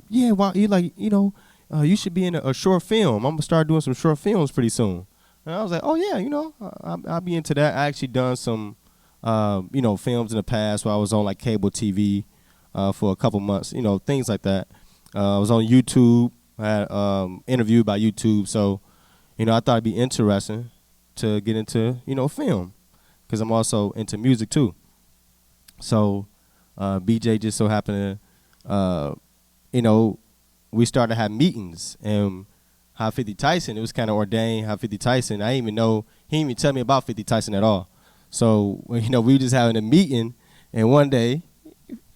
yeah, well, he like, you should be in a short film. I'm gonna start doing some short films pretty soon. And I was like, oh yeah, I'll be into that. I actually done some, films in the past where I was on like cable TV, for a couple months, things like that. I was on YouTube. I had interviewed by YouTube, so I thought it'd be interesting to get into film because I'm also into music too. So BJ just so happened to, you know, we started to have meetings and how 50 Tyson, it was kind of ordained how 50 Tyson, I didn't even know, he didn't even tell me about 50 Tyson at all. So, we were just having a meeting and one day,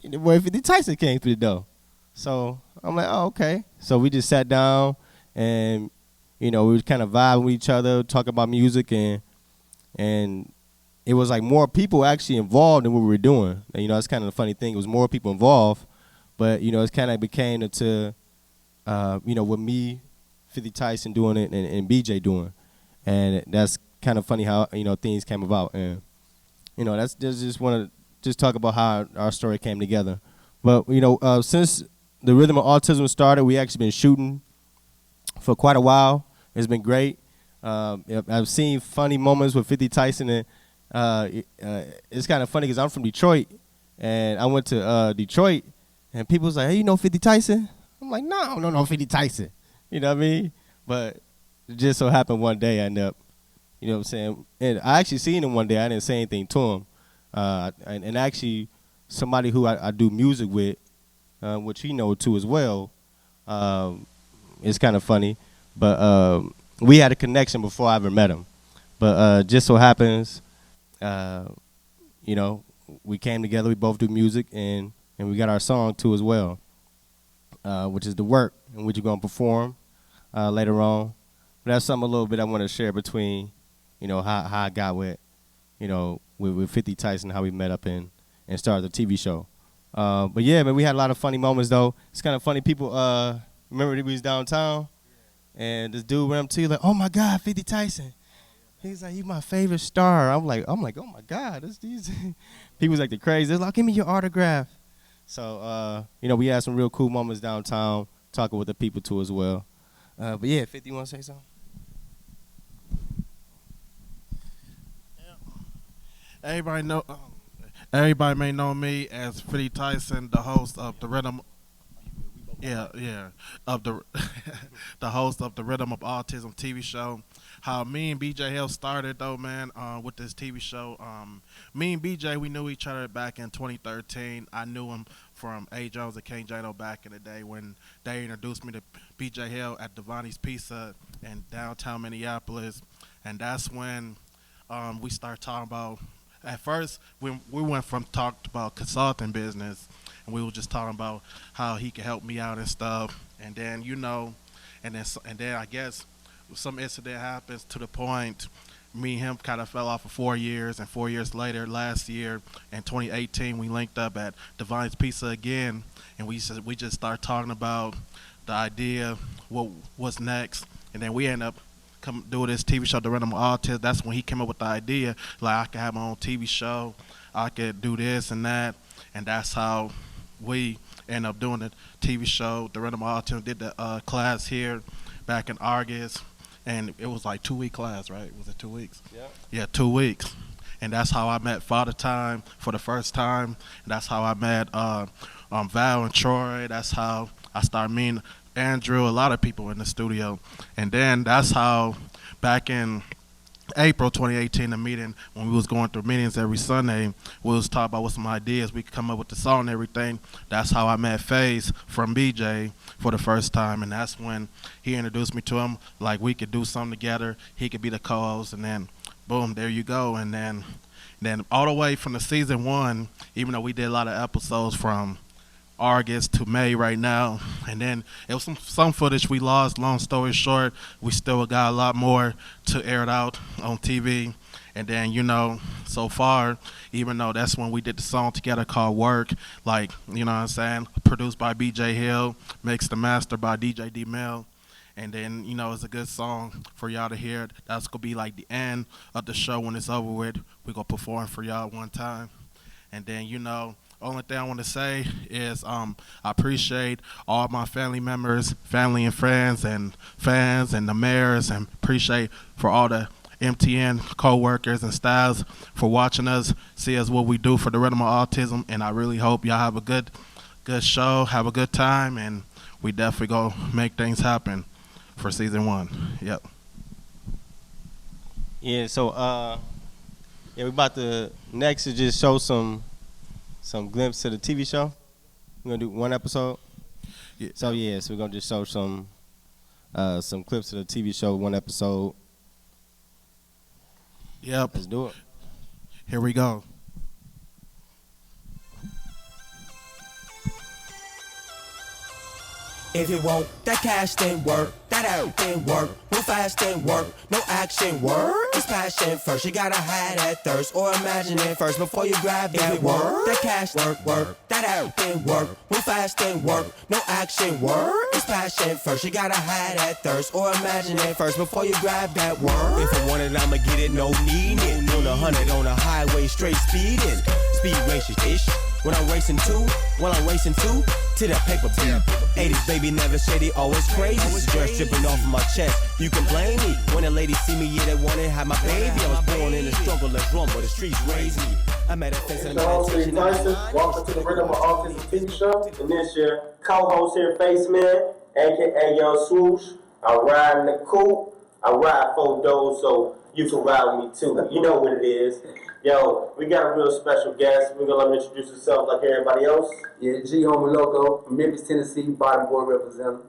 boy 50 Tyson came through the door. So I'm like, oh, okay. So we just sat down and, we were kind of vibing with each other, talking about music and it was like more people actually involved in what we were doing. And, that's kind of the funny thing. It was more people involved, but it kind of became into, with me, 50 Tyson doing it and BJ doing, and that's kind of funny how things came about. And that's just want to just talk about how our story came together. But since the Rhythm of Autism started, we actually been shooting for quite a while. It's been great. I've seen funny moments with 50 Tyson and. It's kind of funny because I'm from Detroit, and I went to Detroit, and people was like, "Hey, you know 50 Tyson?" I'm like, "No, I don't know 50 Tyson." You know what I mean? But it just so happened one day I ended up, you know what I'm saying? And I actually seen him one day. I didn't say anything to him, and actually somebody who I do music with, which he know too as well. It's kind of funny, but we had a connection before I ever met him. But just so happens. Uh, you know, we came together. We both do music, and we got our song too as well, which is the work, in which you're gonna perform later on. But that's something a little bit I want to share between, how I got with 50 Tyson, how we met up and started the TV show. But yeah, man, we had a lot of funny moments though. It's kind of funny. People remember that we was downtown, and this dude went up to you like, "Oh my God, 50 Tyson." He's like, "You my favorite star." I'm like, "Oh my God, these people's like the crazy." They're like, "Give me your autograph." So, we had some real cool moments downtown, talking with the people too as well. But yeah, 50, you want to say something? Everybody know. Everybody may know me as Freddie Tyson, the host of the Rhythm. Yeah, yeah, of the the host of the Rhythm of Autism TV show. How me and BJ Hill started though, man, with this TV show. Me and BJ, we knew each other back in 2013. I knew him from A. Jones and King Jado back in the day when they introduced me to BJ Hill at Devani's Pizza in downtown Minneapolis, and that's when we started talking about. At first, we went from talked about consulting business, and we were just talking about how he could help me out and stuff. And then and then I guess some incident happens to the point me and him kind of fell off for 4 years, and 4 years later, last year in 2018, we linked up at Divine's Pizza again, and we just started talking about the idea, what's next, and then we end up come do this TV show, The Random Artist. That's when he came up with the idea, like I could have my own TV show, I could do this and that, and that's how we end up doing the TV show, The Random Artist. Did the class here back in August, and it was like 2 week class, right? Was it 2 weeks? Yeah. Yeah, 2 weeks. And that's how I met Father Time for the first time. And that's how I met Val and Troy. That's how I started meeting Andrew, a lot of people in the studio. And then that's how back in April 2018, the meeting, when we was going through meetings every Sunday, we was talking about what some ideas we could come up with the song and everything. That's how I met FaZe from BJ for the first time, and that's when he introduced me to him, like we could do something together, he could be the co-host, and then boom, there you go. And then all the way from the season one, even though we did a lot of episodes from August to May right now, and then it was some footage we lost. Long story short, we still got a lot more to air it out on TV. And then so far, even though that's when we did the song together called Work, like what I'm saying, produced by BJ Hill, mixed and mastered by DJ D Mel. And then it's a good song for y'all to hear. That's gonna be like the end of the show when it's over with. We gonna perform for y'all one time. And then Only thing I want to say is I appreciate all my family members, family and friends, and fans and the mayors, and appreciate for all the MTN co-workers and staffs for watching us, see us what we do for the Rhythm of Autism, and I really hope y'all have a good show, have a good time, and we definitely go make things happen for season 1. Yep. Yeah. So yeah, we about to next to just show some glimpse of the TV show. We're gonna do one episode. Yeah. So yeah, so we're gonna just show some clips of the TV show, one episode. Yep. Let's do it. Here we go. If you want that cash, then work. That out, then work. Move fast, then work. No action, work. It's passion first. You gotta have that thirst, or imagine it first before you grab that work. That cash, work. That out, then work. Move fast, then work. No action, work. It's passion first. You gotta have that thirst, or imagine it first before you grab that work. If I want it, I'ma get it. No need it. On 100 on the highway, straight speeding. Speed races, ish. When I'm racing two, to that paper beat. 80s baby never shady, always crazy. Just dripping off of my chest. You can blame me. When a lady see me, yeah, they wanna have my baby. I was born in the struggle, let's run, but the streets raised me. I'm at a fence and I'm Free Tyson, welcome to the Rhythm of Autism TV show. And this your co-host here, Faceman, aka Young Swoosh. I ride in the coupe, I ride 4 doors, so you can ride with me too. You know what it is. Yo, we got a real special guest. We're gonna let him introduce himself like everybody else. Yeah, G Homie Loco from Memphis, Tennessee, bottom boy representative.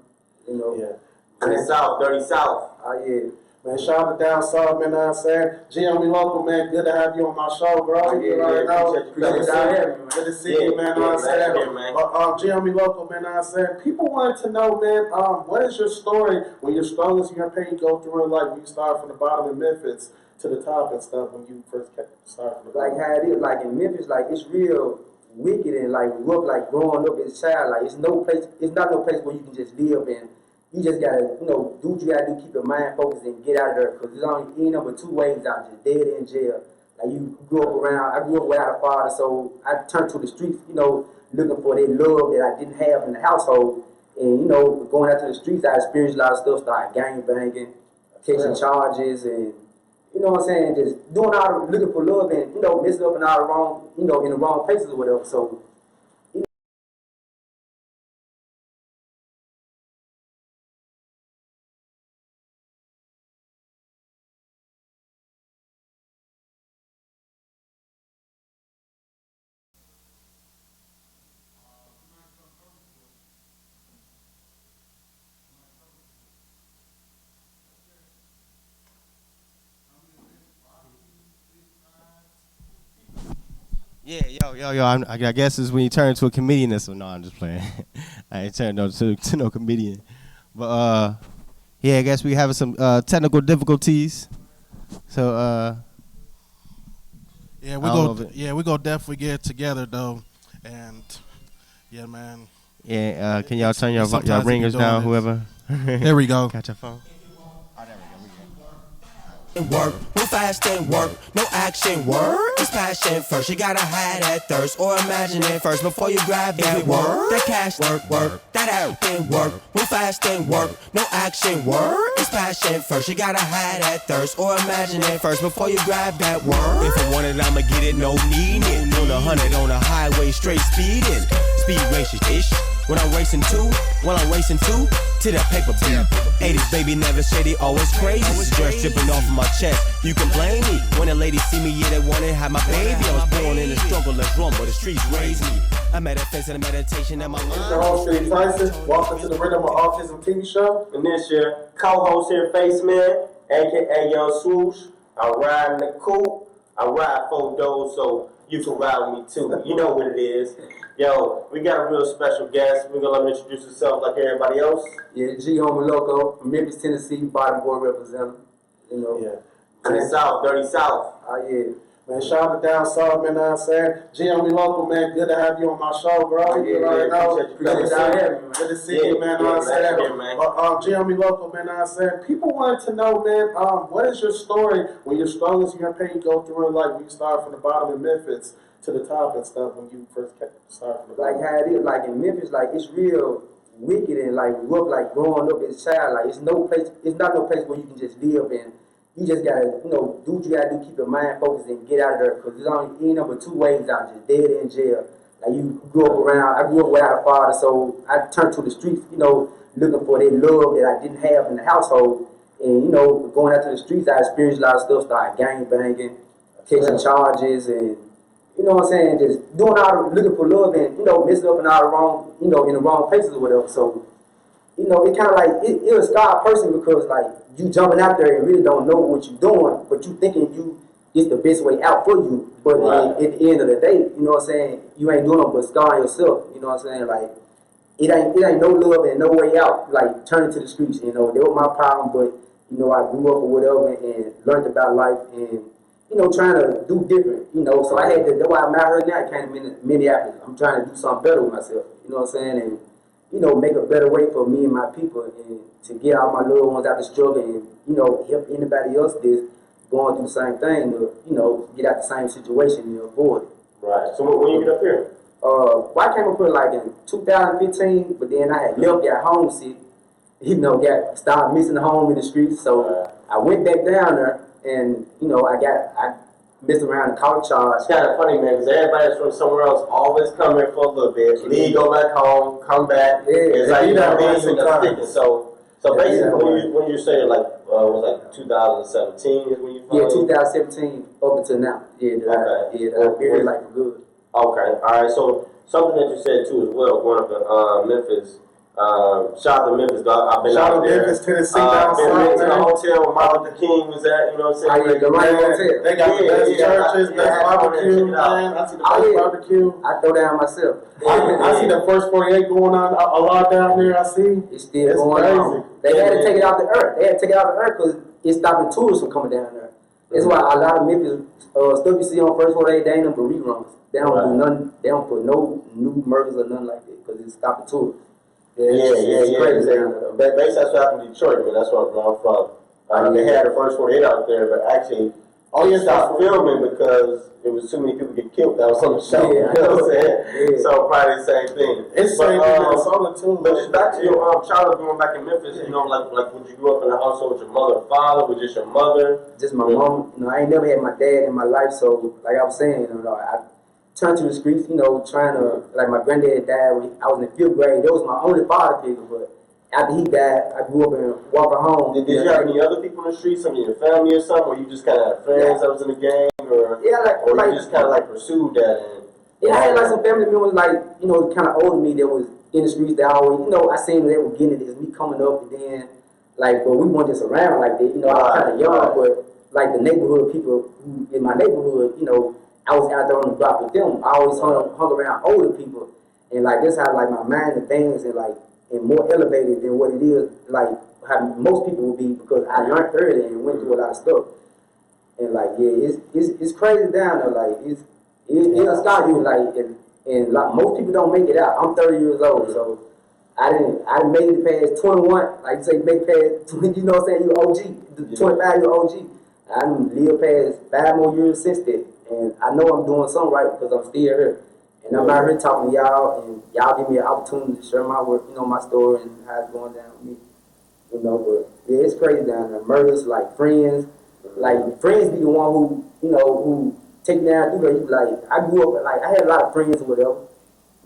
You know. Yeah. And the South, Dirty South. Yeah. Man, shout out to down south, man. I'm saying, G, we local, man. Good to have you on my show, bro. Yeah, Good to see you, man. I'm saying, G, local, man. I'm saying, people wanted to know, man. What is your story when your struggles and your pain go through in life? When you start from the bottom in Memphis to the top and stuff. When you first started from the bottom. Like how it is, like in Memphis, like it's real wicked and like rough, like growing up as a child. Like it's not no place where you can just live in. You just gotta, do what you gotta do, keep your mind focused and get out of there. Cause there's only any number 2 ways out, just dead in jail. Like you grew up around, I grew up without a father, so I turned to the streets, looking for that love that I didn't have in the household. And, going out to the streets, I experienced a lot of stuff, started gang banging, catching charges, and, you know what I'm saying, just doing all the, looking for love and, messing up in all the wrong, in the wrong places or whatever. So, Yeah, yo. I guess it's when you turn into a comedian. So no, I'm just playing. I ain't turned to no comedian. But yeah, I guess we having some technical difficulties. So Yeah, we go definitely get it together though, and yeah, man. Yeah, can y'all turn your Sometimes it be ringers doing down, it. whoever? There we go. Got your phone. Work, move fast and work, no action, work. It's passion first. You gotta have that thirst, or imagine it first before you grab that work. That cash, work. That out, then work. Move fast and work, no action, work. It's passion first. You gotta have that thirst, or imagine it first before you grab that work. If I want it, I'ma get it. No need it. On 100 on the highway, straight speeding. Speed races, ish. When I'm racing two, to that paper beat. 80s baby never shady, always crazy. Just dripping off of my chest. You can blame me. When a lady see me, yeah, they wanna have my baby. I was born in the struggle, let's run, but the streets raised me. I'm at a fence and a meditation and my mind. It's your host, Free Tyson. Welcome to the Rhythm of Autism TV show. And this your co-host here, Faceman, aka Young Swoosh. I ride in the coupe, I ride 4 doors, so you can ride with me too. You know what it is. Yo, we got a real special guest. We're gonna let him introduce himself like everybody else. Yeah, G Homie Loco from Memphis, Tennessee, bottom boy representative. Yeah. And the South, Dirty South. Yeah. Man, shout out to down south, man. I'm saying, G, local, man. Good to have you on my show, bro. Good to see you, man. I'm saying, G, local, man. I'm saying, people wanted to know, man, what is your story when your struggles and your pain go through in life? When you start from the bottom in Memphis to the top and stuff when you first started from the Like bottom? how it is, like in Memphis, like it's real wicked and like rough, like growing up as a child. Like it's not no place where you can just live and you just gotta, do what you gotta do, keep your mind focused and get out of there. Cause there's only any number two ways out, just dead in jail. Like you grew up around, I grew up without a father, so I turned to the streets, looking for that love that I didn't have in the household. And, going out to the streets, I experienced a lot of stuff, started gang banging, catching charges, and, you know what I'm saying, just doing all the, looking for love and, messing up in all the wrong, in the wrong places or whatever. So, it kind of like, it'll scar a person because, like, you jumping out there and really don't know what you're doing, but you thinking it's the best way out for you. But Right. at the end of the day, you know what I'm saying, you ain't doing it but scarring yourself, you know what I'm saying, like, it ain't no love and no way out, like, turning to the streets, that was my problem, but, I grew up or whatever and learned about life and, trying to do different, so I had to, that's why I'm out here now, kind of Minneapolis. I'm trying to do something better with myself, you know what I'm saying, and, make a better way for me and my people and to get all my little ones out the struggle and, help anybody else that's going through the same thing to, get out the same situation and avoid it. Right. So when you get up here? Well, I came up here like in 2015, but then I had left, got homesick, started missing home in the streets, so I went back down there and, I messed around and caught a charge. It's kind of funny, man, because everybody that's from somewhere else always come here for a little bit, leave, go back home, come back. Yeah, it's like you know, being in the sometimes. thicket. So basically, when you say like was like 2017 is when you Yeah, finally. 2017 up until now. Yeah, I've been here like for good. Okay, all right. So something that you said too as well, going up in Memphis. Shout out to Memphis, dog. I've been Shout out out there. Memphis, Tennessee, down been south, to the man. hotel where Martin Luther King was at. You know what I'm saying? The right hotel. They got the best churches, best barbecue, check it out. man. I see the best barbecue. I throw down myself. I see the first 48 going on a lot down there. I see. It's still It's going crazy. on. They had to take it out the earth. They had to take it out the earth because it's stopping tourists from coming down there. That's why a lot of Memphis stuff you see on first 48, they ain't them but reruns. They don't do nothing. They don't put no new murders or nothing like that because it's stopping tourists. It's crazy down there. Basically, that's what happened in Detroit, man. That's where I'm from. They had the first 48 out there, but actually, stopped filming because it was too many people get killed. That was on the show. Yeah. You know what I'm saying? Yeah. So probably the same thing. It's same in Minnesota too. But just back to your childhood going back in Memphis, like when you grew up in a household with your mother and father, with just your mother? Just my mom. I ain't never had my dad in my life, so like I was saying, I turned to the streets, trying to, like my granddad died when I was in the 5th grade. That was my only father figure, but after he died, I grew up in Walker home. Did you have any other people in the streets, some of your family or something, or you just kind of had friends that was in the gang, or you just kind of like pursued that? I had like some family members, like, kind of older than me that was in the streets that always, I seen they were getting it as me coming up, and then, like, but we weren't just around like that, I was kind of young, but like the neighborhood people who in my neighborhood, I was out there on the block with them. I always hung around older people, and like that's how like my mind advanced and more elevated than what it is like how most people would be because I learned early and went through a lot of stuff. And like it's crazy down there. Like it'll start you like and like most people don't make it out. I'm 30 years old, so I made it past 21. Like you say, make past 20. You know what I'm saying? You OG, 25 year OG. I done lived past 5 more years since that. And I know I'm doing something right because I'm still here. And I'm out here talking to y'all, and y'all give me an opportunity to share my work, my story and how it's going down with me. But yeah, it's crazy down there. Murders, like friends be the one who take me down through there. Like, I grew up, like, I had a lot of friends or whatever.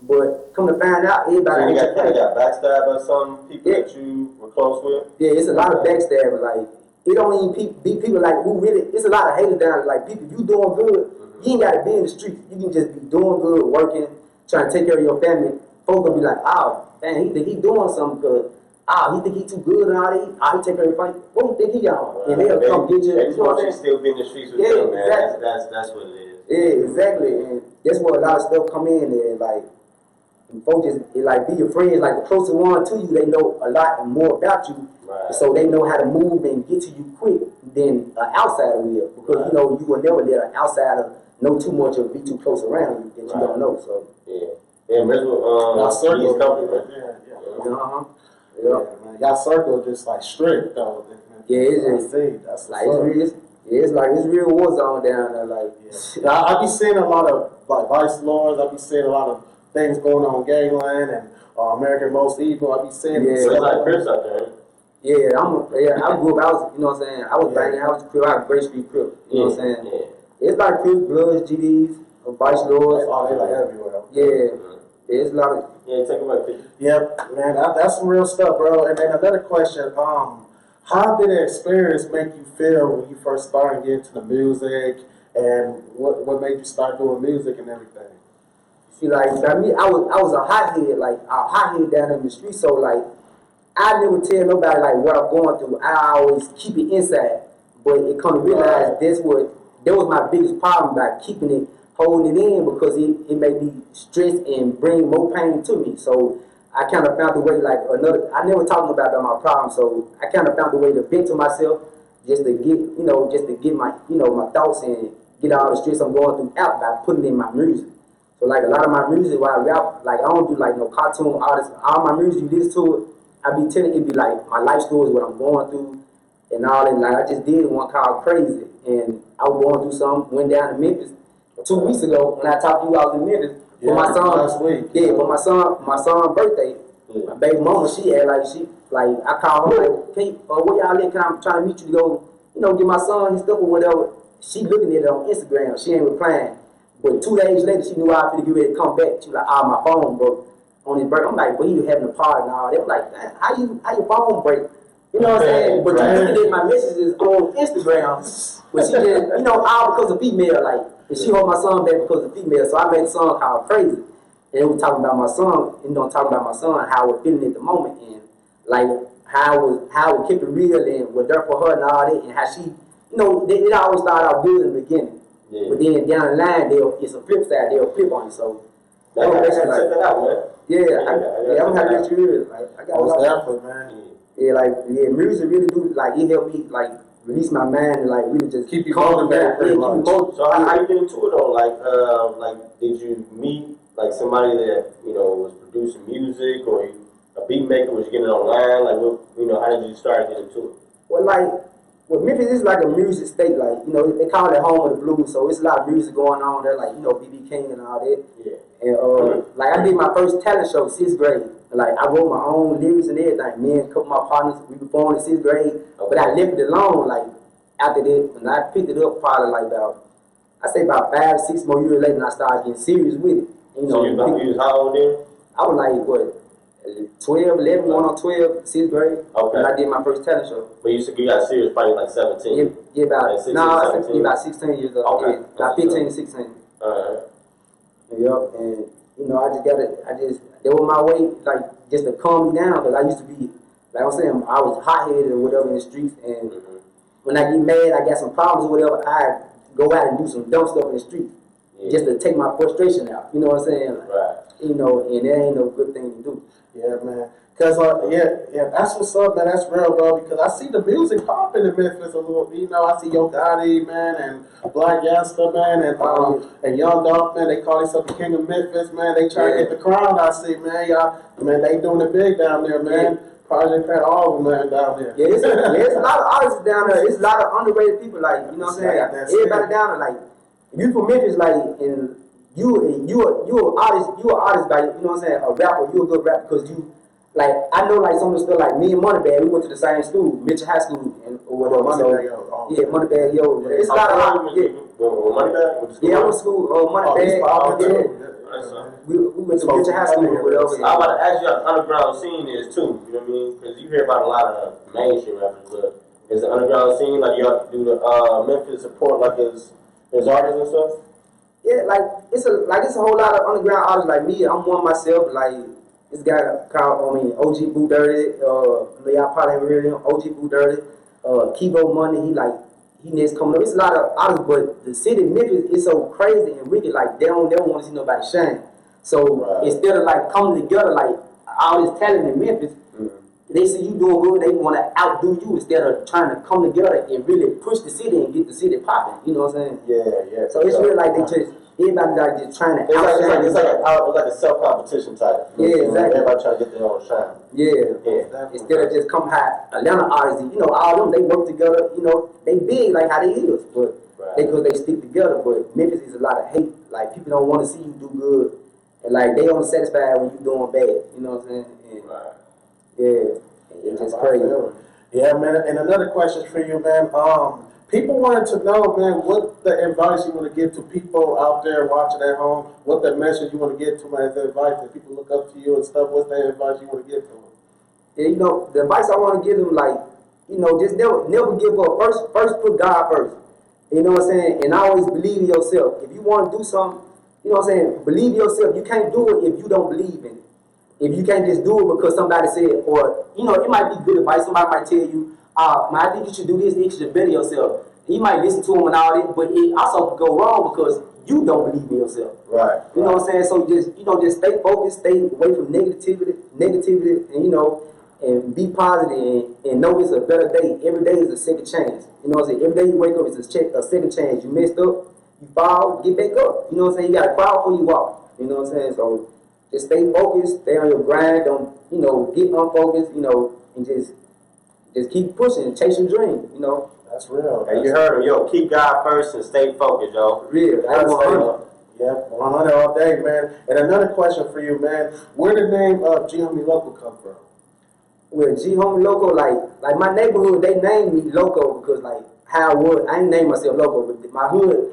But come to find out, everybody. So you got backstabbed by some people that you were close with? Yeah, it's a lot of backstabbing. Like, it don't even be people like who really. It's a lot of haters down there. Like people, you doing good, you ain't gotta be in the streets. You can just be doing good, working, trying to take care of your family. Folks gonna be like, oh, dang, he think he doing something good. He think he too good and all that. He take care of your family. What do you think he on? And they'll come get you. They just want you to still be in the streets with them, man. Exactly. That's what it is. Yeah, exactly. And that's where a lot of stuff come in there. Like, folks just like be your friends. Like the closer one to you, they know a lot and more about you. Right. So they know how to move and get to you quick than an outsider will. Because you will never let an outsider know too much or be too close around you that you don't know. So yeah, Rizzo, circle company. Yeah. Man. Y'all circle just like strict though. Yeah, it's that's like it's Yeah, it's like it's real war zone down there. Like, I be seeing a lot of like vice lords. I be seeing a lot of things going on Gangland and American Most Evil. I be seeing Yeah. So it's like Chris out there. yeah, I grew up. I was, you know what I'm saying. I was banging. I was a crip. I was a Great Street crip. You know what I'm saying. Yeah. It's like Crips, Bloods, GDs, vice lords. Oh, they like everywhere. Yeah, it's a lot of. Yeah, take a look. Yep, man, that's some real stuff, bro. And then another question, how did the experience make you feel when you first started getting into the music, and what made you start doing music and everything? See, like me, I was a hothead down in the street. So like, I never tell nobody like what I'm going through. I always keep it inside. But it come to realize that was my biggest problem about keeping it, holding it in, because it made me stress and bring more pain to me. So I kind of found a way, like I never talked about my problem. So I kind of found a way to vent to myself, just to get my, my thoughts and get all the stress I'm going through out by putting in my music. So like a lot of my music, while I rap, like I don't do like no cartoon artists. All my music, you listen to it, I be telling it be like my life stories, what I'm going through, and all that. Like I just did one called Crazy, and I was going through something. Went down to Memphis 2 weeks ago when I talked to you. I was in Memphis for my son. Last week. Yeah, for my son's birthday. My baby mama, she had I called her like, hey, where y'all at? I'm trying to meet you to go, get my son his stuff or whatever. She looking at it on Instagram. She ain't replying. But 2 days later, she knew I was going to get ready to come back. She was like, my phone broke on his birthday. I'm like, well, he was having a party and all. They were like, how your phone break? You know what I'm saying? But you looking at my messages on Instagram. But she just, all because of female. Like, and she hold my son back because of female. So I made a song called Crazy. And it was talking about my son, talking about my son, how I was feeling at the moment. And, like, how I kept it real and was there for her and all that. And how she, it always started out good in the beginning. Yeah. But then down the line, it's a flip side. They'll flip on you. So that's check that out, man. I'm happy that you hear it. Like, I got a lot of man. Music really do it helped me release my mind and really just keep you motivated. So how you get into it though? Like did you meet somebody that was producing music, or a beat maker? Was you getting it online? How did you start getting into it? Well, Memphis is like a music state. They call it home of the blues. So it's a lot of music going on there. B.B. King and all that. Yeah. And I did my first talent show 6th grade. I wrote my own lyrics and everything. Me and a couple of my partners, we performed in 6th grade. Okay. But I left it alone. After that, when I picked it up, probably about 5, 6 more years later, and I started getting serious with it. So you was how old then? I was 12, 11, going on 12, 6th grade. Okay. And I did my first talent show. But you said you got serious probably 17. Yeah, about 16, 17. About 16 years old. Okay. Yeah, about 15 to 16. Alright. Yep, and that was my way, just to calm me down, because I used to be, I'm saying, I was hot-headed or whatever in the streets, and when I get mad, I got some problems or whatever, I go out and do some dumb stuff in the street, just to take my frustration out, you know what I'm saying? Right. And that ain't no good thing to do. Yeah, man. Cause that's what's up, man. That's real, bro. Because I see the music popping in Memphis a little. I see Yo Gotti, man, and Black Yasta, man, and Young Dolph, man. They call themselves the King of Memphis, man. They try to get the crown. I see, man. Man, they doing it big down there, man. Project Pat, all of them, man, down there. Yeah, it's a lot of artists down there. It's a lot of underrated people, you know what I'm saying? Everybody down there, if you from Memphis, and you an artist, you an artist, you know what I'm saying? A rapper, you a good rapper because you. I know some of the stuff me and Moneybag, we went to the same school, Mitchell High School, or whatever. Moneybag, yo. It's a lot of Moneybag? Yeah, I went to school, Moneybag. We went to Mitchell High School or whatever. I'm about to ask you how the underground scene is too, you know what I mean? Because you hear about a lot of mainstream rappers, but is the underground scene, you have to do the Memphis support his artists and stuff? Yeah, it's a whole lot of underground artists like me. I'm one myself, this guy called, OG Boo Dirty, y'all probably haven't heard of him, OG Boo Dirty, Kibo Money, he next coming up. It's a lot of artists, but the city of Memphis is so crazy and wicked, they don't want to see nobody shine. So instead of coming together, all this talent in Memphis, they see you doing good, they want to outdo you instead of trying to come together and really push the city and get the city popping. You know what I'm saying? Yeah. So it's really they just everybody like just trying to It's outshine. like a self competition type. Yeah, exactly. Everybody trying to get their own shine. Yeah. Instead of just come high, Atlanta artists, you know, all them they work together. You know, they big like how they is, but because they stick together. But Memphis is a lot of hate. Like people don't want to see you do good, and like they only satisfied when you doing bad. You know what I'm saying? And, yeah, it's just crazy. Yeah, man. And another question for you, man. People wanted to know, man, what the advice you want to give to people out there watching at home. What the message you want to get to them as the advice that people look up to you and stuff. What's the advice you want to give to them? Yeah, you know, the advice I want to give them, like, you know, just never give up. First put God first. You know what I'm saying? And always believe in yourself. If you want to do something, you know what I'm saying? Believe in yourself. You can't do it if you don't believe in it. If you can't just do it because somebody said, or, you know, it might be good advice. Somebody might tell you, man, I think you should do this, you should better yourself. You might listen to them and all that, but it also could go wrong because you don't believe in yourself. Right. You know what I'm saying? So just stay focused, stay away from negativity, and, you know, and be positive and know it's a better day. Every day is a second chance. You know what I'm saying? Every day you wake up is a second chance. You messed up, you fall, get back up. You know what I'm saying? You got to crawl before you walk. You know what I'm saying? So just stay focused, stay on your grind. Don't, you know, get unfocused, you know, and just keep pushing, chase your dream, you know. That's real. And you heard him, yo, keep God first and stay focused, yo. Real. That's 100. Yeah, 100 all day, man. And another question for you, man. Where did the name of G Homie Local come from? Well, G Homie Loco, like my neighborhood, they named me Loco because like how I was. I ain't name myself Loco, but my hood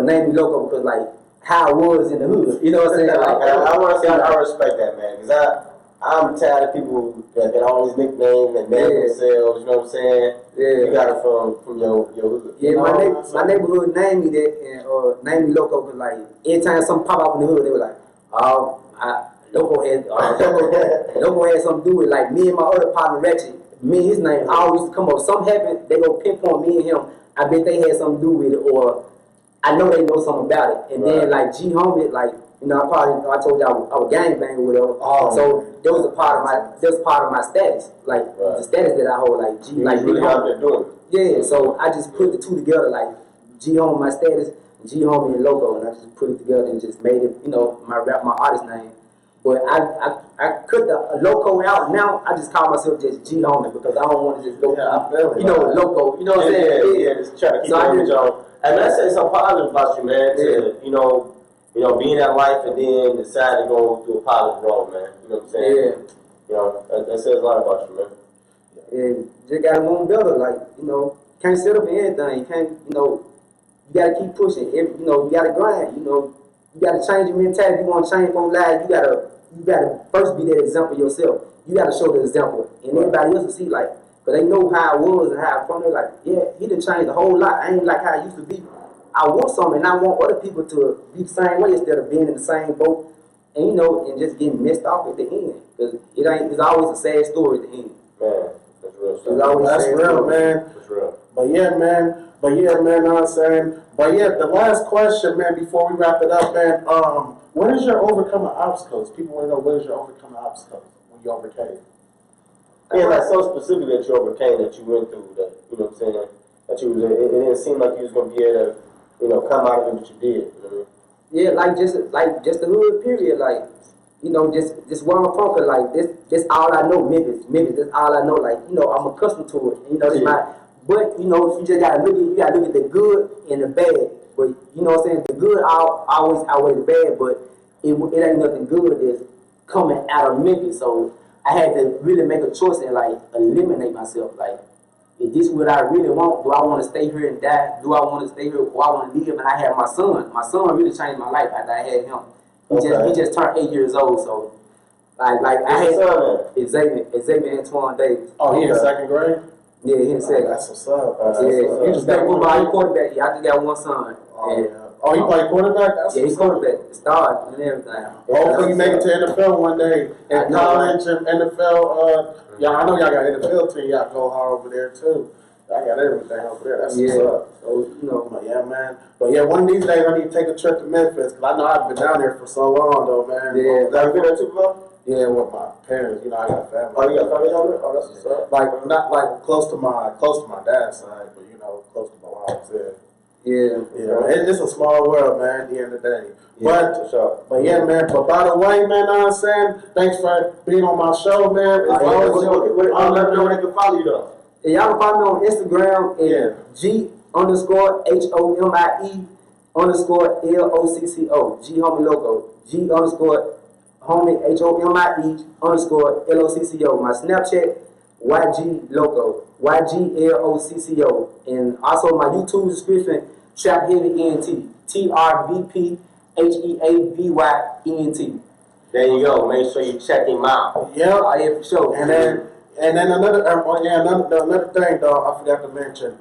named me Loco because like how I was in the hood. You know what I'm saying? Like, I want to say I respect that, man, because I'm tired of people that get all these nicknames and name themselves. You know what I'm saying? Yeah. You got it from your hood. Yeah, my neighborhood named me that and named me Loco because like every time something pop up in the hood, they were like, Loco had something to do with like me and my other partner Ratchet. Me and his name always used to come up. Something happened, they go pinpoint me and him. I bet they had something to do with it, or I know they know something about it. And then like G Homie, like, you know, I told you I was gangbanging with her. So that was part of my status, like the status that I hold, like G, like really out there doing it. Yeah, so I just put the two together, like G Homie my status, G Homie and Logo, and I just put it together and just made it, you know, my artist name. But I cut the Loco out. Now I just call myself just G Homie because I don't want to just go, Loco. You know what I'm saying? Yeah, just try to keep the image on. And let's say something positive about you, man. To you know, be in that life and then decide to go through a positive road, man. You know what I'm saying? Yeah. You know, that says a lot about you, man. And just gotta move better. Like, you know, can't sit up in anything. You can't, you know, you gotta keep pushing. You know, you gotta grind. You know, you gotta change your mentality. If you want to change your life, you gotta first be that example yourself. You gotta show the example, and everybody else will see like, but they know how I was and how I felt. They're like, yeah, he done changed a whole lot. I ain't like how I used to be. I want something, and I want other people to be the same way instead of being in the same boat, and you know, and just getting messed off at the end. Because it's always a sad story at the end. Man, that's real. That's real, man. That's real. But yeah, man, know what I'm saying? But yeah, the last question, man, before we wrap it up, man, what is your overcoming obstacles? People want to know what is your overcoming obstacles when you overcame? Yeah, like so specific that you overcame, that you went through, that, you know what I'm saying? That you was, it didn't seem like you was going to be able to, you know, come out of it, but you did. You know what I mean? Yeah, like just the hood period, like, you know, just where I'm from, like this all I know, Memphis, that's all I know. Like, you know, I'm accustomed to it. You know, it's but you know, you just gotta look at the good and the bad. But you know what I'm saying? The good always outweigh the bad, but it ain't nothing good that's coming out of Memphis. So I had to really make a choice and like eliminate myself. Like, is this what I really want? Do I want to stay here and die? Do I want to stay here or I want to live? And I had my son. My son really changed my life after I had him. He just turned 8 years old. So like I had Xavier Antoine Davis. Oh, he in second grade? Yeah, he in second. That's what's up. Yeah, he just got football quarterback. Yeah, I just got one son. Oh, you play quarterback? Yeah, he's quarterback. Started and everything. Hopefully you make it to NFL one day. In college and NFL, I know y'all got NFL team. Y'all go hard over there too. I got everything over there. That's what's up. So, you know. But yeah, man. But yeah, one of these days I need to take a trip to Memphis because I know I've been down there for so long though, man. Yeah. Have you been there too, bro? Yeah, with my parents. You know, I got family. Oh, you got family down there? Oh, that's what's up. Like not like close to my dad's side, but you know, close to my mom's. Yeah. It's a small world, man. At the end of the day, Yeah, for sure. but yeah, man. But by the way, man, I'm saying thanks for being on my show, man. Let me know where they can follow you though. Yeah, y'all can find me on Instagram at G_HOMIE_LOCCO. G homie loco. G_homie HOMIE_LOCCO. My Snapchat YG loco. YGLOCCO. And also my YouTube subscription Trap Heavy ENT. TRVPHEAVYENT. There you go. Make sure you check him out. Yeah, Oh yeah, for sure. And then another thing, dog, I forgot to mention.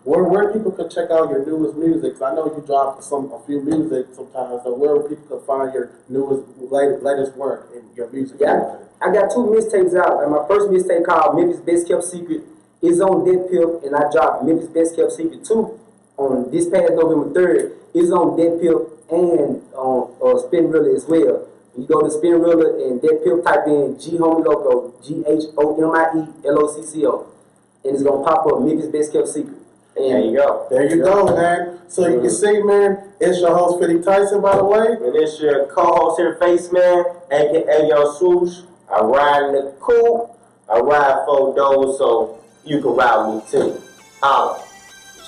Where people could check out your newest music? 'Cause I know you drop a few music sometimes. So where people could find your latest work in your music? Yeah, I got 2 mixtapes out. And my first mixtape called Memphis Best Kept Secret is on Dead Pip, and I dropped Memphis Best Kept Secret 2 on this past November 3rd. It's on Dead Pip and on Spin Rilla as well. You go to Spin Rilla and Dead Pip, type in G Homie Loco, GHOMIELOCCO, and it's gonna pop up Memphis Best Kept Secret. And There you go. There you go, man. So you can see, man, it's your host, Fitty Tyson, by the way. And it's your co-host here, Face Man, aka Young Swoosh. I ride in the coupe. I ride 4 doors, so you can ride me too. Holla.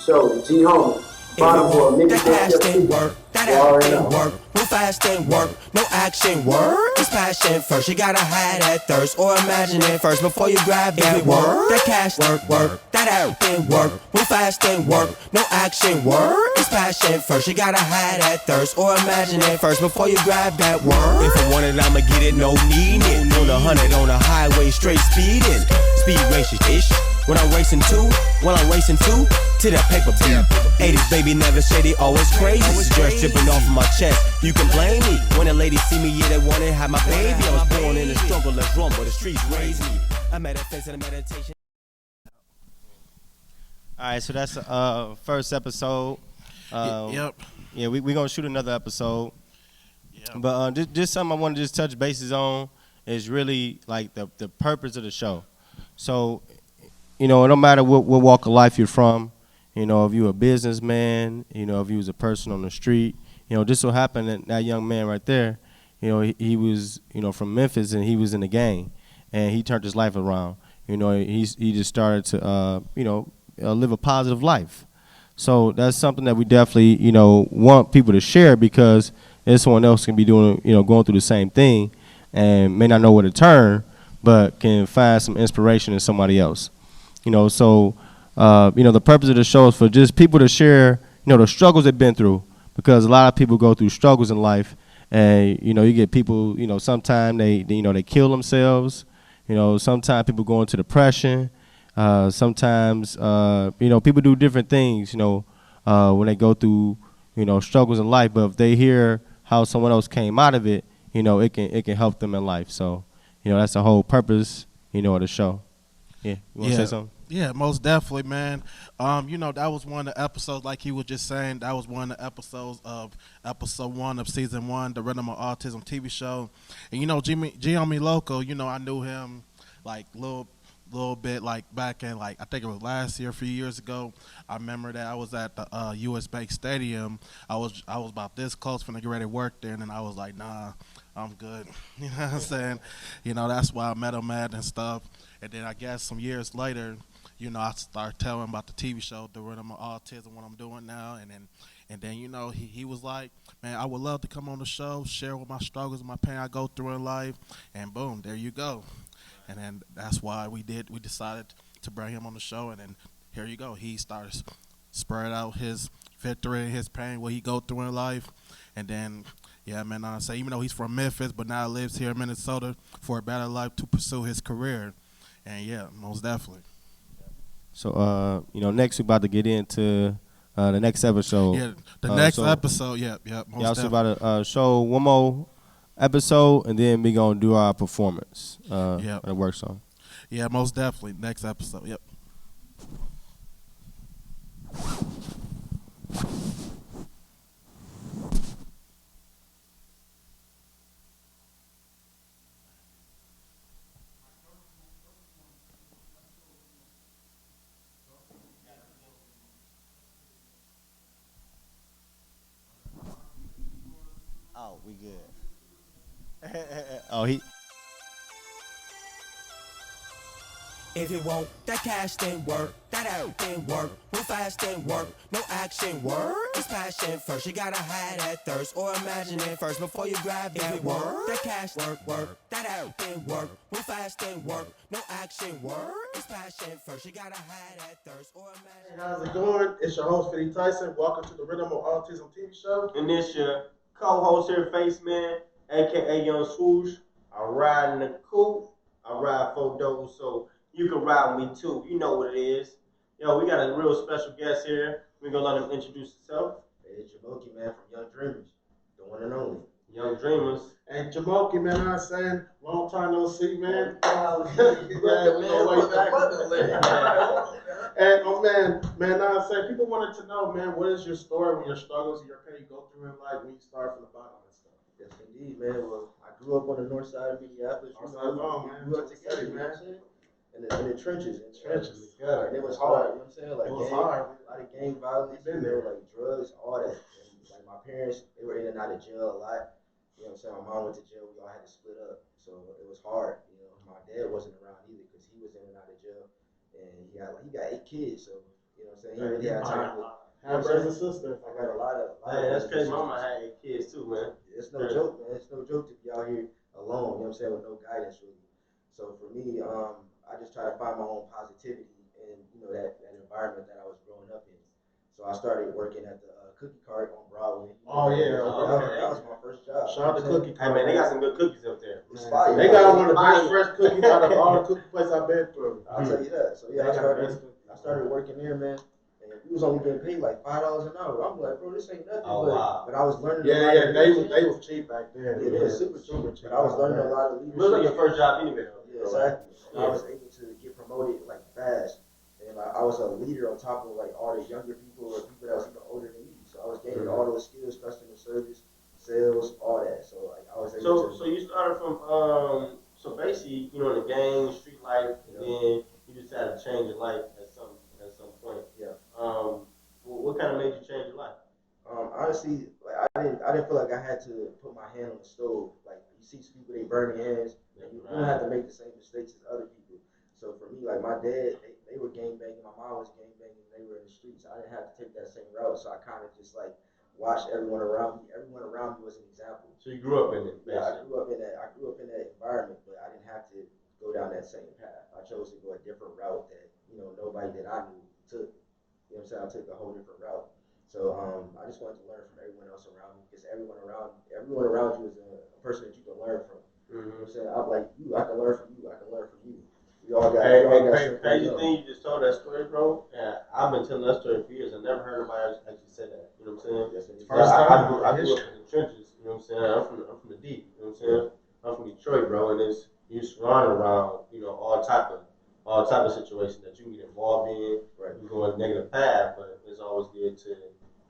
show G Homie. Bottom boy, Memphis That Best cash Kept didn't Secret. work, that You out already didn't know. work, move fast didn't work, no action word. It's passion first, you gotta have that thirst, or imagine it first before you grab that word. That cash work, that out didn't work, move fast didn't work, no action word. It's passion first, you gotta have that thirst, or imagine it first before you grab that word. If I want it, I'ma get it, no needing. On 100 on the highway, straight speeding, speed races ish. When I'm racing two, to that paper beat. 80s baby never shady, always crazy. Stress dripping off of my chest. You can blame me when a lady see me, yeah, they wanna have my baby. I was born in the struggle, let's run, but the streets raised me. I meditate in a meditation. All right, so that's first episode. Yep. Yeah, we gonna shoot another episode. Yep. But just something I want to just touch bases on is really like the purpose of the show. So, no matter what walk of life you're from, if you're a businessman, if you was a person on the street, just so happened that young man right there, he was, from Memphis and he was in the gang, and he turned his life around. He just started to, live a positive life. So that's something that we definitely, want people to share, because if someone else can be doing, going through the same thing and may not know where to turn, but can find some inspiration in somebody else. So, the purpose of the show is for just people to share, the struggles they've been through, because a lot of people go through struggles in life, and, you get people, sometimes they kill themselves, sometimes people go into depression, sometimes, people do different things, when they go through, struggles in life, but if they hear how someone else came out of it, it can help them in life. So, that's the whole purpose, of the show. Yeah, you want to say something? Yeah, most definitely, man. That was one of the episodes, like he was just saying, that was one of the episodes of episode 1 of season 1, the Rhythm of Autism TV show. And G-Homie Loco, I knew him like little bit, like back in, like I think it was last year, a few years ago. I remember that I was at the US Bank Stadium. I was about this close from the get ready to work there, and then I was like, nah, I'm good. You know what I'm saying? That's why I met him at and stuff. And then I guess some years later, I started telling him about the TV show, The Rhythm of Autism, what I'm doing now. And then he was like, man, I would love to come on the show, share with my struggles and my pain I go through in life. And boom, there you go. And then that's why we decided to bring him on the show. And then here you go. He started spread out his victory and his pain, what he go through in life. And then, yeah, man, I say, even though he's from Memphis, but now lives here in Minnesota for a better life to pursue his career. And yeah, most definitely. So, next we're about to get into the next episode. Yeah, the next episode, most also definitely. about to show one more episode, and then we going to do our performance on the work song. Yeah, most definitely. Next episode, yep. we good. Oh, he. If you want that cash, then work that out, then work real fast, then work. No action, work. It's passion first. You gotta have that thirst, or imagine it first before you grab that work. That cash, work that out, then work real fast, then work. No action, work. It's passion first. You gotta have that thirst, or Hey, imagine. how's it going? It's your host, Fitty Tyson. Welcome to the Rhythm of Autism TV show. And this your co-host here, Face Man, aka Young Swoosh. I ride in the coupe. I ride photos, so you can ride with me too. You know what it is. Yo, we got a real special guest here. We're gonna let him introduce himself. Hey, it's Jamoki, man, from Young Dreamers, the one and only. Young Dreamers. And Jamoki, man, I'm saying, long time no see, man. Oh, And man, I'm saying, people wanted to know, man, what is your story when your struggles and your pain you go through in life when you start from the bottom and stuff? Yes, indeed, man. Well, I grew up on the north side of Minneapolis. North side zone, man. We grew up together, you know what I'm saying? In the trenches. Trenches. And it was hard, you know what I'm saying? Like, It was gang, hard. a lot of gang violence, Been you there. know, like drugs, all that. And, like, my parents, they were in and out of jail a lot. You know what I'm saying? My mom went to jail. We all had to split up. So it was hard. You know, my dad wasn't around either because he was in and out of jail. And he got 8 kids. So, you know what I'm saying? He really had time to. Have brothers and sisters. I got a lot of. Man, that's crazy. brothers and Mama sisters. had kids too, man. It's no joke, man. It's no joke to be out here alone, you know what I'm saying, with no guidance really. So for me, I just try to find my own positivity in, you know, that environment that I was growing up in. So I started working at the cookie cart on Broadway. Oh, yeah. That was my first job. Shout out to Cookie Hey man, they got some good cookies up there. It's fire. They got one of the best fresh cookies out of all the cookie places I've been through. I'll tell you that. So yeah, They got the best cookies. I started working there, man. And we was only getting paid like $5 an hour. I'm like, bro, this ain't nothing. Oh, but, wow. but I was learning. Yeah, they was cheap back then. Yeah, they was super cheap. But I was learning a lot of leadership. It was like your first job anyway, though. Yeah, exactly. I was able to get promoted like fast, and I was a leader on top of like all the younger people or people that was even older than me. So I was gaining all those skills, customer service, sales, all that. So like I was able to. So you started from so basically, you know, in the gang, street life, and then you decided to change your life at some point. Yeah. What kind of made you change your life? Honestly, like I didn't feel like I had to put my hand on the stove. Like you see some people, they burn their hands. And you don't have to make the same mistakes as other people. So for me, like my dad, they were gang banging. My mom was gang banging. They were in the streets. I didn't have to take that same route. So I kind of just like watched everyone around me. Everyone around me was an example. So you grew up in it. Yeah, I grew up in that environment, but I didn't have to go down that same path. I chose to go a different route that nobody that I knew took. You know what I'm saying? I took a whole different route. So I just wanted to learn from everyone else around me because everyone around you is a person that you can learn from. You know what I'm saying? I'm like you. I can learn from you. I can learn from you. We all got. Crazy thing you just told that story, bro. Yeah, I've been telling that story for years. I never heard nobody actually say that. You know what I'm saying? Yes, First I time grew up in the trenches. You know what I'm saying? I'm from the deep. You know what I'm saying? I'm from Detroit, bro, and you're surrounded around all type of situations that you can get involved in. Right. You go a negative path, but it's always good to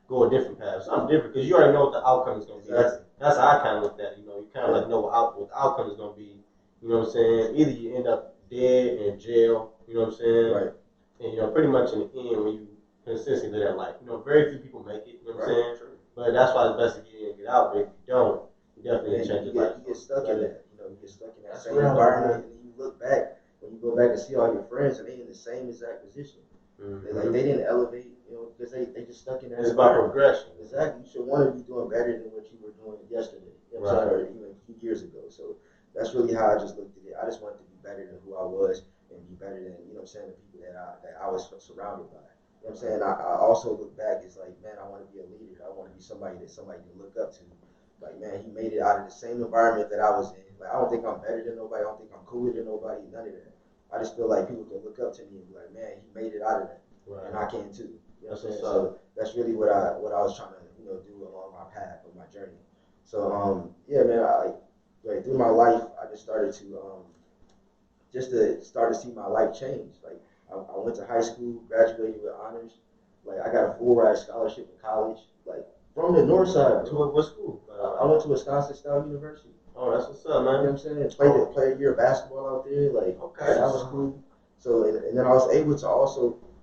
go a different path, something different, because you already know what the outcome is going to be. That's how I kind of look at it. You kind of like know what the outcome is going to be. You know what I'm saying? Either you end up dead in jail. You know what I'm saying? Right. And pretty much in the end, when you consistently live that life, very few people make it. You know what I'm saying? True. But that's why it's best to get in and get out. But if you don't, you definitely change your life. You get stuck in that. You get stuck in that That's same real, environment, and then you look back when you go back and see all your friends, and they in the same exact position. They didn't elevate, because they just stuck in that. It's about progression. Exactly. You should want to be doing better than what you were doing yesterday, or even a few years ago. So that's really how I just looked at it. I just wanted to be better than who I was and be better than, the people that I was surrounded by. You know what I'm saying? I also look back, it's like, man, I want to be a leader. I want to be somebody that somebody can look up to. Like, man, he made it out of the same environment that I was in. Like, I don't think I'm better than nobody. I don't think I'm cooler than nobody. None of that. I just feel like people can look up to me and be like, man, he made it out of that, and I can too. You know what I'm saying? So that's really what I was trying to do along my path of my journey. So yeah, man, like through my life, I just started to start to see my life change. Like I went to high school, graduated with honors. Like I got a full ride scholarship in college. Like from the north side. To what school? I went to Wisconsin State University. Oh, that's what's up, man. You know what I'm saying? Played a year of basketball out there. Like, that was cool. So, and then I was able to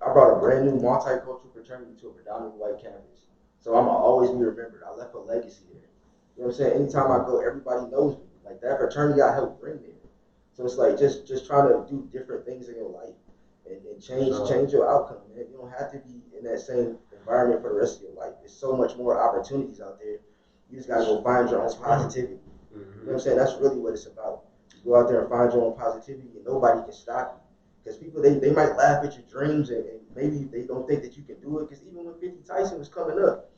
I brought a brand new multicultural fraternity to a predominantly white campus. So I'm going to always be remembered. I left a legacy there. You know what I'm saying? Anytime I go, everybody knows me. Like that fraternity I helped bring there. So it's like just trying to do different things in your life and change your outcome, man. You don't have to be in that same environment for the rest of your life. There's so much more opportunities out there. You just gotta go find your own positivity. You know what I'm saying? That's really what it's about. You go out there and find your own positivity, and nobody can stop you. Because people, they might laugh at your dreams, and maybe they don't think that you can do it. Because even when 50 Tyson was coming up,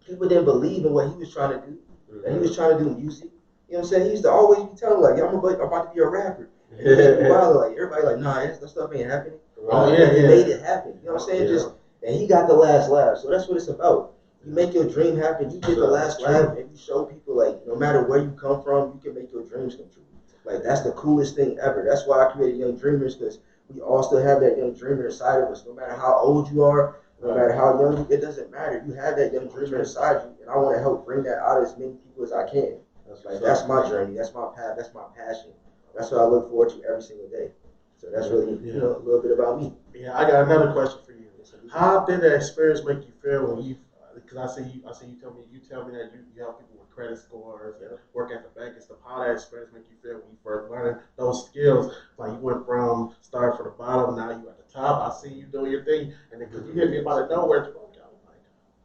people didn't believe in what he was trying to do. That he was trying to do music. You know what I'm saying? He used to always be telling like, I'm about to be a rapper. Like everybody like, nah, that stuff ain't happening. Oh He made it happen. You know what I'm saying? And he got the last laugh. So that's what it's about. You make your dream happen. You get the last laugh, and you show people like, no matter where you come from, you can make your dreams come true. Like that's the coolest thing ever. That's why I created Young Dreamers, because we all still have that young dreamer inside of us. No matter how old you are, no matter how young, it doesn't matter. You have that young dreamer inside you, and I want to help bring that out as many people as I can. That's my journey. That's my path. That's my passion. That's what I look forward to every single day. So that's really a little bit about me. Yeah, I got another question for you. How did that experience make you feel when you? Because I see you tell me that you help people with credit scores and work at the bank and stuff. How that experience make you feel when you first learned those skills? Like you went from starting from the bottom, now you at the top. I see you doing your thing, and then because you hit me about nowhere.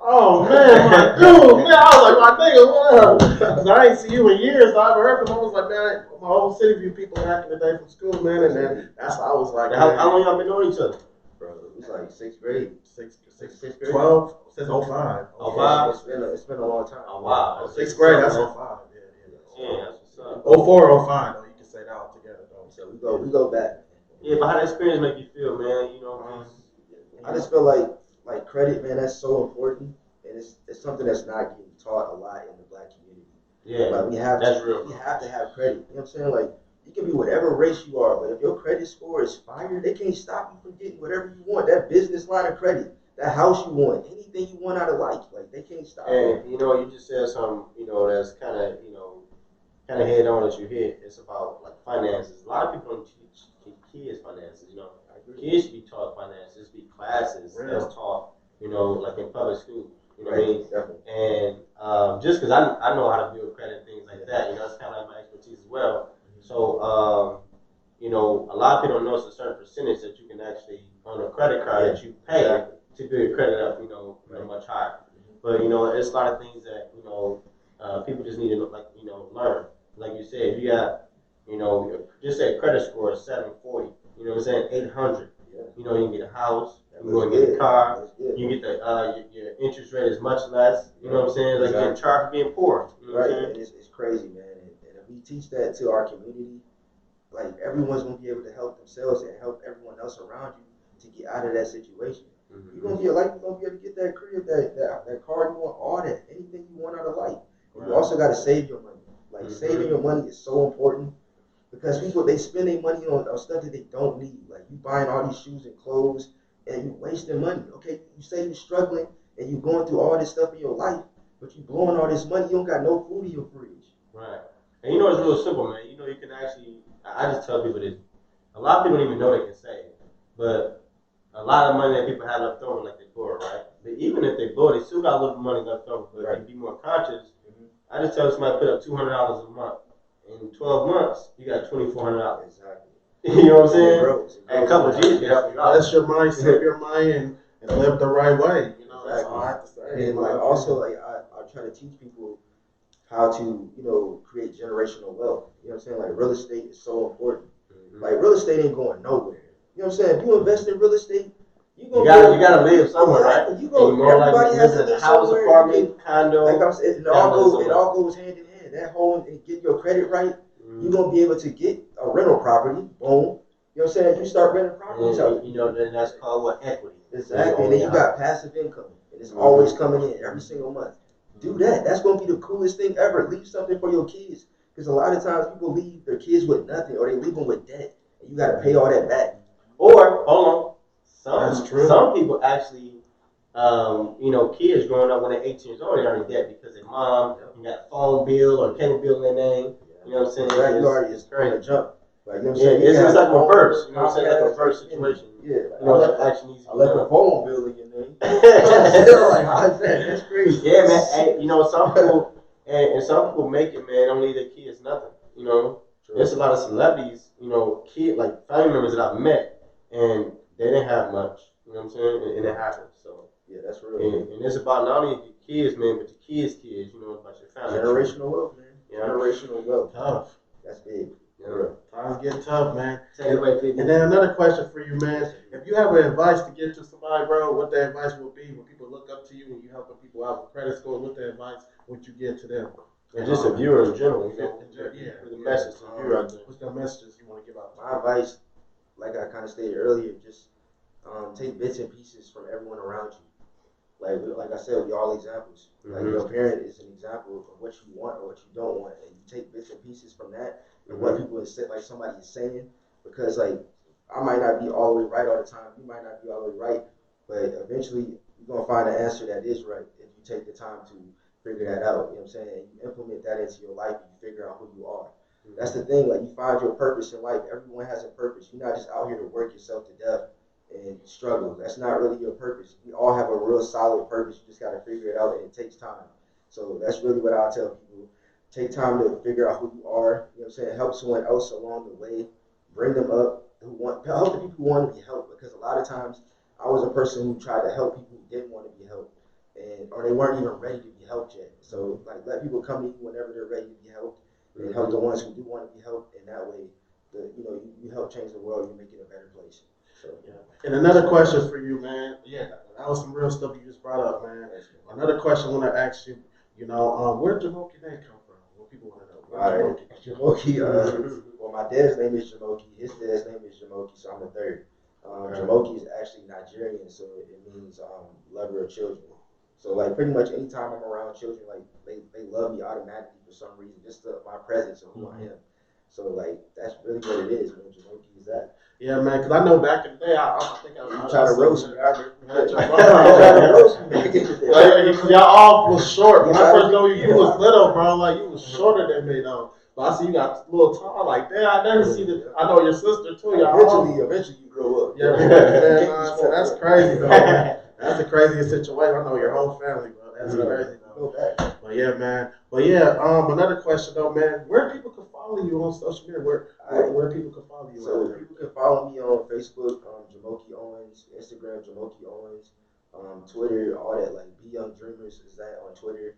Oh man, my dude, man, I was like, my nigga, what up? Because I ain't see you in years, so I haven't heard from him. I was like, man, my whole city view people back in the day from school, man, and then that's how I was like, How long y'all been knowing each other? Bro, it was like sixth grade. Sixth grade? 12, since 05. 05? It's been a long time. Oh, wow. Sixth grade, that's 05. Yeah, that's what's up. 04, 05, though, you can say that all together, though. So we go back. Yeah, but how that experience make you feel, man? You know, I just feel like credit, man, that's so important, and it's something that's not getting taught a lot in the black community. Yeah, like we have to have credit. You know what I'm saying? Like you can be whatever race you are, but if your credit score is fire, they can't stop you from getting whatever you want. That business line of credit, that house you want, anything you want out of life, like they can't stop you. And you know, you just said something, you know, that's kind of head on that you hit. It's about like finances. A lot of people don't teach kids finances. You know, kids should be taught finances. Be classes that's taught. You know, like in public school. You know what I mean? Definitely. And just because I know how to build credit and things like that, you know, it's kind of like my expertise as well. So, you know, a lot of people don't know it's a certain percentage that you can actually, on a credit card that you pay to build your credit up, you know, much higher. But, you know, it's a lot of things that, you know, people just need to, like, you know, learn. Like you said, if you got, you know, just say credit score is 740, you know what I'm saying, 800. You know, you can get a house, you go and get a car, you get the your interest rate is much less. You know what I'm saying? Like you're charged for being poor. You know what I'm saying? It's crazy, man. And if we teach that to our community, like everyone's gonna be able to help themselves and help everyone else around you to get out of that situation. You're gonna be able to get that crib, that car you want, all that, anything you want out of life. And you also gotta save your money. Like saving your money is so important. Because people, they spend their money on stuff that they don't need. Like you buying all these shoes and clothes and you wasting money. Okay, you say you're struggling and you going through all this stuff in your life, but you blowing all this money, you don't got no food in your fridge. Right. And you know it's real simple, man. You know you can actually, I just tell people this. A lot of people don't even know they can save. But a lot of money that people have left over, like they blow it, right? But even if they blow it, they still got a little money left over. But if you be more conscious, I just tell somebody put up $200 a month. In 12 months, you got $2,400. Exactly. You know what I'm saying? And a couple of G's can help you out. That's your money, save your money, and live the right way. You know, that's all I have to say. And like also, like I try to teach people how to, you know, create generational wealth. You know what I'm saying? Like real estate is so important. Like real estate ain't going nowhere. You know what I'm saying? If you invest in real estate, you gotta live somewhere, right? You go. Everybody has to live house, somewhere. apartment, condo. Like I'm saying, it all goes hand in hand. That whole and get your credit right, you're gonna be able to get a rental property. Boom. You know what I'm saying? You start renting properties out. You know, then that's called what, equity. Exactly. And then you got passive income, and it's always coming in every single month. Do that. That's gonna be the coolest thing ever. Leave something for your kids, because a lot of times people leave their kids with nothing, or they leave them with debt, and you got to pay all that back. Or hold on, some people actually. You know, kids growing up when they're 18 years old, they're already dead because their mom got a phone bill or cable bill in their name. You know what I'm saying? Right, you already it's crazy. Jump. Like, you know what I'm saying? It's like reverse. You know what I'm saying? Like a reverse situation. Yeah. Like, you know, that actually needs to be done. A phone bill in your name. Like, how's that? That's crazy. Yeah, man. Hey, you know, some people, And some people make it, man, don't leave their kids nothing. You know, there's a lot of celebrities, you know, like family members that I've met, and they didn't have much. You know what I'm saying? And it happens. So Yeah, that's real. and it's about not only your kids, man, but your kids' kids. You know, about your family. Generational wealth, man. Yeah. Generational wealth. Tough. That's big. Yeah. Times get tough, man. Take it away, people. And then another question for you, man. If you have advice to give to somebody, bro, what the advice will be when people look up to you and you helping people out with credit score, what the advice would you give to them? And just a viewer in general, you know, Yeah. the message to viewer out there. What's the messages you want to give out? My advice, like I kind of stated earlier, just take bits and pieces from everyone around you. Like I said, we all examples. Like your parent is an example of what you want or what you don't want, and you take bits and pieces from that and what people is like somebody is saying, because like I might not be all the way right all the time. You might not be all the way right, but eventually you're gonna find an answer that is right if you take the time to figure that out. You know what I'm saying? And you implement that into your life and you figure out who you are. That's the thing. Like you find your purpose in life. Everyone has a purpose. You're not just out here to work yourself to death and struggle. That's not really your purpose. We all have a real solid purpose. You just got to figure it out, and it takes time. So that's really what I'll tell people. Take time to figure out who you are. You know what I'm saying? Help someone else along the way. Bring them up. Help the people who want to be helped. Because a lot of times I was a person who tried to help people who didn't want to be helped, or they weren't even ready to be helped yet. So like let people come to you whenever they're ready to be helped, and help the ones who do want to be helped. And that way, you help change the world. You make it a better place. So, yeah. And another question for you, man. Yeah, that was some real stuff you just brought up, man. Another question I want to ask you, where did Jamoki name come from? What people want to know. All right, Jamoki. Well, my dad's name is Jamoki. His dad's name is Jamoki, so I'm the third. Jamoki is actually Nigerian, so it means lover of children. So like pretty much anytime I'm around children, like they love me automatically for some reason, just my presence and who I am. So like that's really what it is, man. Jamoki is that. Yeah, man, because I know back in the day, I think I was trying to roast me. Y'all all was short. When I first know you, you was little, bro. Like you was shorter than me, though. But I see you got a little tall. Like, damn, I never see the. I know your sister too. Y'all eventually you grow up. Yeah, man. So that's crazy, though. Man. That's the craziest situation. I know your whole family, bro. That's crazy, though. But yeah, man. But yeah, another question though, man. Where people can follow you on social media? Where people can follow you? So people can follow me on Facebook, Jamoki Owens, Instagram, Jamoki Owens, Twitter, all that. Like Be Young Dreamers is that on Twitter.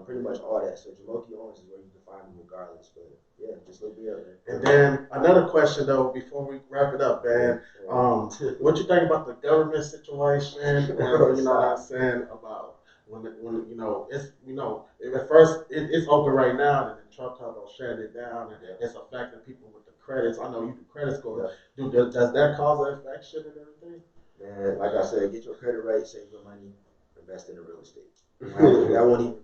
Pretty much all that. So Jamoki Owens is where you can find me regardless. But yeah, just look me up, man. And then another question though, before we wrap it up, man. What you think about the government situation? And, you know what I'm saying about when if at first it's open right now, and then Trump talking about shutting it down, and it's affecting people with the credits. I know you do credit score. Does that cause an infection and everything? Man, like I said, get your credit right, save your money, invest in the real estate. That won't even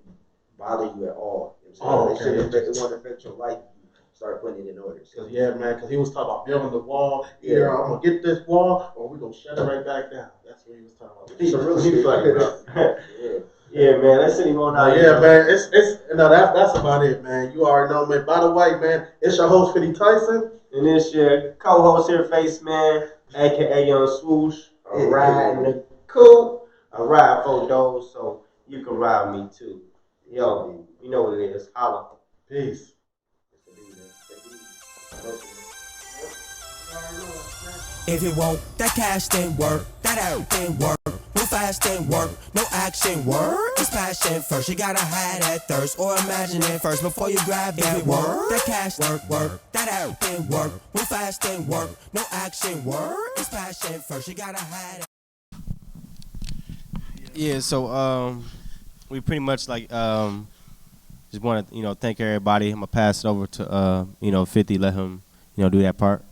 bother you at all. You know what I'm saying? It won't affect your life if you start putting it in order. So. Because he was talking about building the wall. Either I'm gonna get this wall, or we're gonna shut it right back down. That's what he was talking about. He's real estate. Yeah, man. Let's send him on out. Yeah, man. That's about it, man. You already know, man. By the way, man, it's your host, 50 Tyson. And it's your co-host here, Face Man, aka Young Swoosh. I'm riding the coupe. I ride for those, so you can ride me too. Yo, you know what it is. Holla. Peace. If you want that cash, then work. That out, then work. Move fast, then work. No action, work. It's passion first. You gotta have that thirst, or imagine it first before you grab that work. That cash, work. That out, then work. Move fast, then work. No action, work. It's passion first. You gotta have that. Yeah, so we pretty much like just want to thank everybody. I'm gonna pass it over to 50. Let him do that part.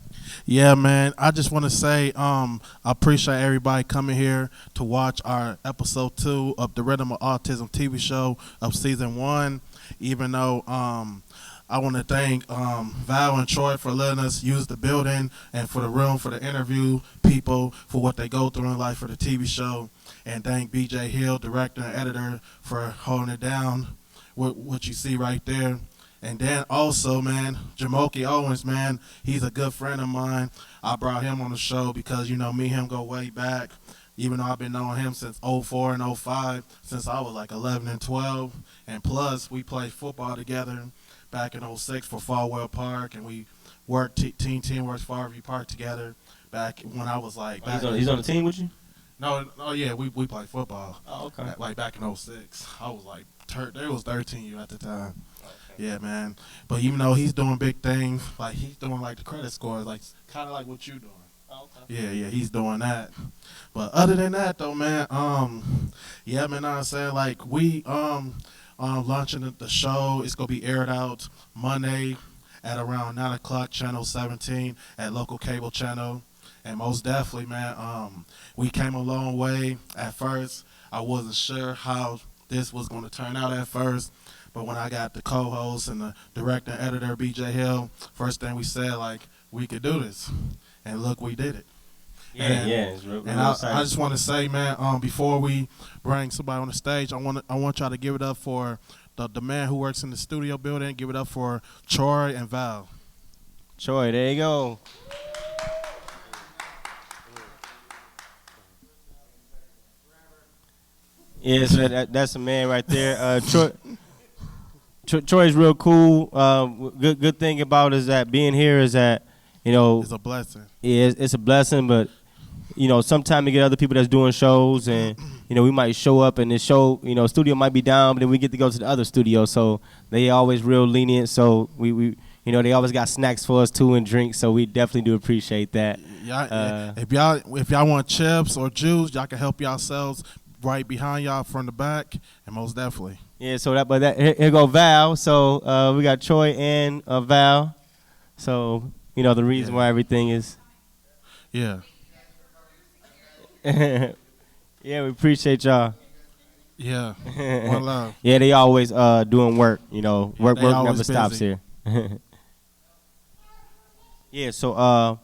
Yeah, man. I just want to say I appreciate everybody coming here to watch our episode 2 of the Rhythm of Autism TV show of season 1. Even though I want to thank Val and Troy for letting us use the building and for the room for the interview people for what they go through in life for the TV show. And thank BJ Hill, director and editor, for holding it down with what you see right there. And then also, man, Jamoki Owens, man, he's a good friend of mine. I brought him on the show because, me and him go way back. Even though I've been knowing him since '04 and '05, since I was like 11 and 12. And plus, we played football together back in '06 for Falwell Park, and we worked Team Works Farview Park together back when I was like. He's on the team with you? No, oh yeah, we played football. Oh, okay. Like back in '06. I was like, there was 13 you at the time. Yeah, man. But even though he's doing big things, like he's doing like the credit scores, like kind of like what you doing. Yeah, he's doing that. But other than that, though, man, yeah, man, I'm saying like we launching the show. It's gonna be aired out Monday at around 9 o'clock, channel 17 at local cable channel. And most definitely, man, we came a long way. At first, I wasn't sure how this was gonna turn out at first. But when I got the co-host and the director and editor, BJ Hill, first thing we said, like, we could do this. And look, we did it. It's real I just want to say, man, before we bring somebody on the stage, I want y'all to give it up for the man who works in the studio building. Give it up for Troy and Val. Troy, there you go. Yeah, so that's a man right there. Troy's real cool. Good thing about is that being here is that, you know, it's a blessing. Yeah, it's a blessing, but you know, sometimes we get other people that's doing shows, and you know, we might show up and the show, you know, studio might be down, but then we get to go to the other studio, so they always real lenient. So we you know, they always got snacks for us too and drinks, so we definitely do appreciate that. If y'all want chips or juice, y'all can help yourselves right behind y'all from the back, and most definitely. Yeah, so here go Val. So we got Troy and Val. So you know the reason why everything is. Yeah. Yeah, we appreciate y'all. Yeah, one love. Yeah, they always doing work. You know, work never stops here. Yeah, so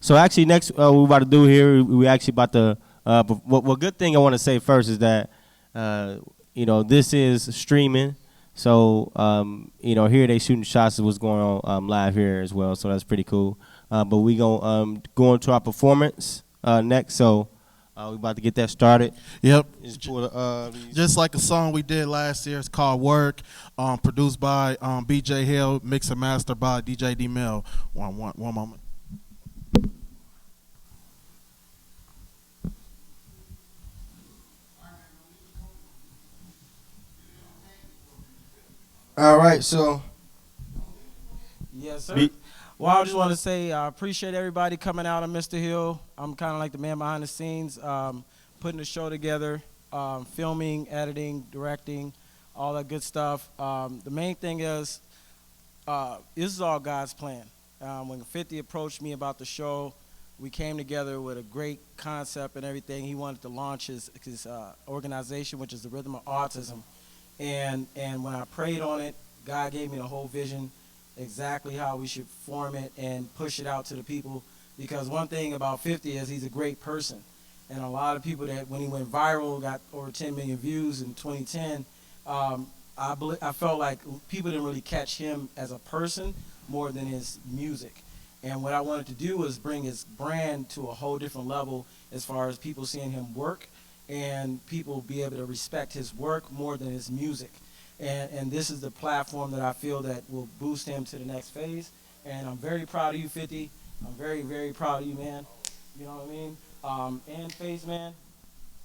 actually next what we're about to do here, we actually about to. What good thing I want to say first is that you know, this is streaming. So, you know, here they shooting shots of what's going on live here as well. So that's pretty cool. But we going to go into our performance next. So we about to get that started. Yep. Just like a song we did last year. It's called Work, produced by BJ Hill, mix and master by DJ D Mill. One moment. All right, so. Yes, sir. Well, I just want to say I appreciate everybody coming out on Mr. Hill. I'm kind of like the man behind the scenes, putting the show together, filming, editing, directing, all that good stuff. The main thing is this is all God's plan. When 50 approached me about the show, we came together with a great concept and everything. He wanted to launch his organization, which is the Rhythm of Autism. And when I prayed on it, God gave me the whole vision, exactly how we should form it and push it out to the people. Because one thing about 50 is he's a great person. And a lot of people that when he went viral, got over 10 million views in 2010, I felt like people didn't really catch him as a person more than his music. And what I wanted to do was bring his brand to a whole different level as far as people seeing him work and people be able to respect his work more than his music. And this is the platform that I feel that will boost him to the next phase. And I'm very proud of you, 50. I'm very, very proud of you, man. You know what I mean? And Face, man,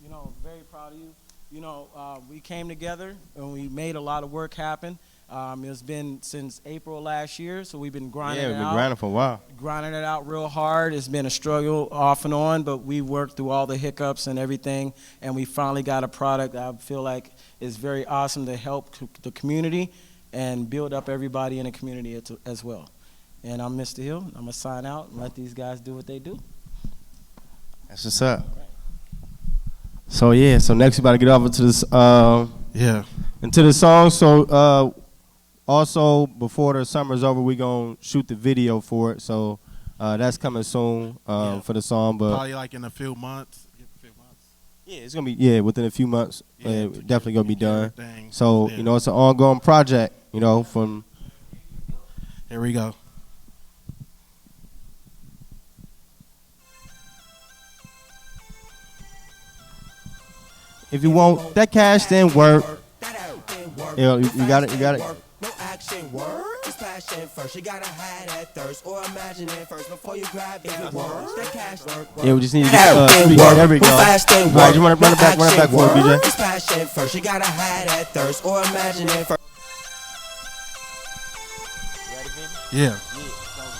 you know, very proud of you. You know, we came together and we made a lot of work happen. It's been since April last year, so we've been grinding it out. Yeah, we've been grinding for a while. Grinding it out real hard. It's been a struggle off and on, but we worked through all the hiccups and everything, and we finally got a product that I feel like is very awesome to help the community and build up everybody in the community as well. And I'm Mr. Hill. I'm going to sign out and let these guys do what they do. That's what's up. So, yeah, so next we about to get over to this, into the song. So, also, before the summer's over, we're going to shoot the video for it. So that's coming soon for the song. But probably like in a few months. Yeah, it's going to be, within a few months. Definitely going to be done. So, you know, it's an ongoing project, you know, from. Here we go. If you want that cash, then work. You got it. You got it. No action, word. It's passion first. You gotta have that thirst or imagine it first before you grab that word. That cash work. Yeah, we just need to get speaker. There we go. All right, you run it back for it, BJ. It's passion first. You gotta have that thirst or imagine it first. Yeah.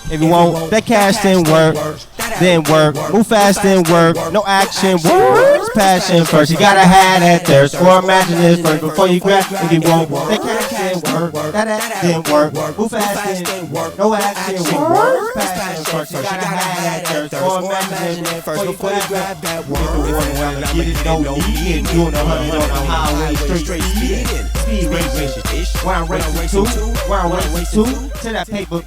If you want that cash, then work. Then work. Move fast, then work. No action, work. It's passion first. You gotta have that thirst or imagine it first before you grab. If you want that cash, then work. Then work. Move fast, then work. No action, work. It's passion first. You gotta have that thirst or imagine it first before you grab that work. If you wanna get it, don't need it. Doing 100 on the highway, straight speeding. Speed racing. Why I'm racing too? Why I'm racing too? To that paper.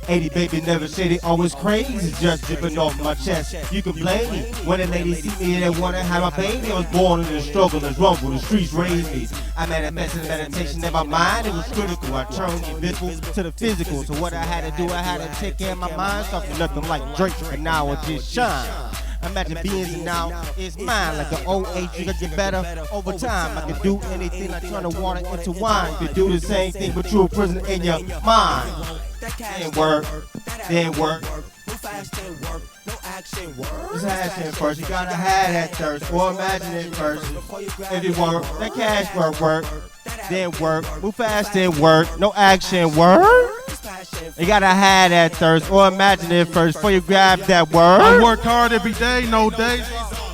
80 baby never said it always crazy, just dripping off my chest. You can blame me when a lady see me and wanna have my baby. I was born in the struggle, the rumble, the streets raised me. I manifested meditation in my mind, it was critical. I turned the invisible to the physical. So what I had to do, I had to take care of my mind. Started looking like Drake, and now I just shine. Imagine being and now it's mine. Like the old age, you can get better over time. I can do anything like turn the water into wine. You can do the same thing, but you're a prisoner in your mind. Then work, then work. It's action first. You gotta have that thirst, or imagine it first. If you work, that cash work. Then work, move fast, then work. No action, work. You gotta have that thirst, or imagine it first before you grab that word. I work hard every day, no days.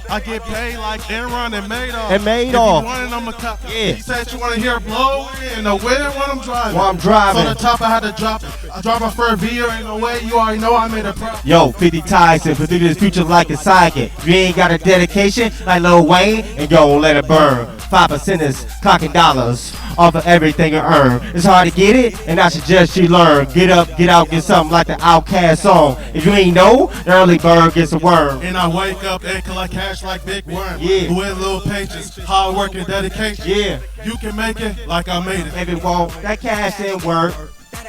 I get paid like Aaron and Madoff. And Madoff. If you want it, I'm a cop. Yeah. He said you want to hear blow in the wind when I'm driving. While I'm driving. So the top I had to drop. I drop my first video, ain't no way. You already know I made a profit. Yo, 50 Tyson, pursue this future like a sidekick. You ain't got a dedication like Lil Wayne, and yo, let it burn. 5% is clocking dollars off of everything you earn. It's hard to get it, and I suggest you learn. Get up, get out, get something like the Outcast song. If you ain't know, the early bird gets a worm. And I wake up and collect cash like Big Worm. Yeah. Who in little pages, hard work and dedication. Yeah. You can make it like I made it. If you want that cash, then work.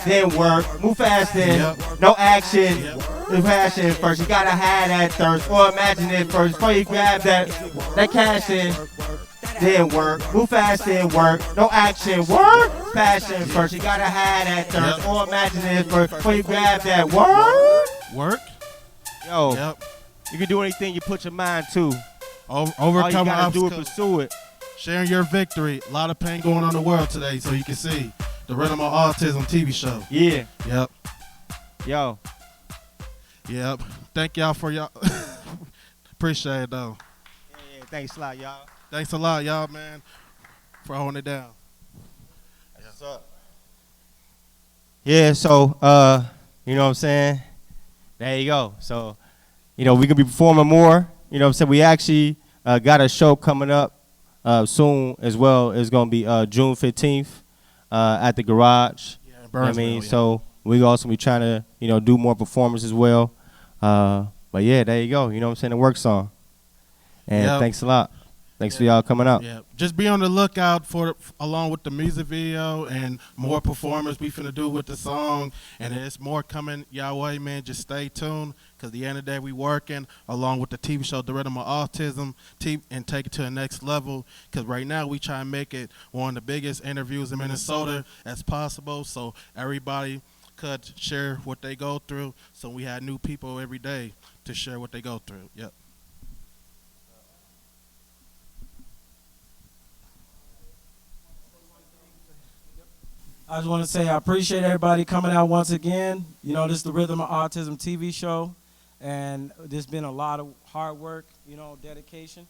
Then work. Move fast, then. Yep. No action. The passion first. You gotta have that thirst, or imagine it first before you grab that cash in. Then work, move fast, then work, no action, work, passion first. You gotta have that thirst, or imagine it first before you grab that work. Work? Yo, Yep. you can do anything you put your mind to. All you Overcome gotta do is obstacles. pursue it. Sharing your victory. A lot of pain going on in the world today, so you can see the Rhythm of Autism TV show. Yeah. Yep. Yo. Yep. Thank y'all for y'all. Appreciate it though. Yeah, thanks a lot, y'all. Thanks a lot, y'all, man, for holding it down. What's up? Yeah, so you know what I'm saying? There you go. So, we gonna be performing more. You know what I'm saying? We actually got a show coming up soon as well. It's gonna be June 15th at the Garage. Yeah, in You know what I mean? Burnsville, yeah. So we also be trying to, do more performances as well. But yeah, there you go. You know what I'm saying? The work song. And Yep. thanks a lot. Thanks for y'all coming out. Yeah, just be on the lookout for along with the music video and more performers we finna do with the song, and there's more coming y'all way, man. Just stay tuned, cause the end of the day we working along with the TV show The Rhythm of Autism and take it to the next level. Cause right now we try and make it one of the biggest interviews in Minnesota as possible, so everybody could share what they go through. So we had new people every day to share what they go through. Yep. I just want to say I appreciate everybody coming out once again. This is the Rhythm of Autism TV show, and there's been a lot of hard work, dedication,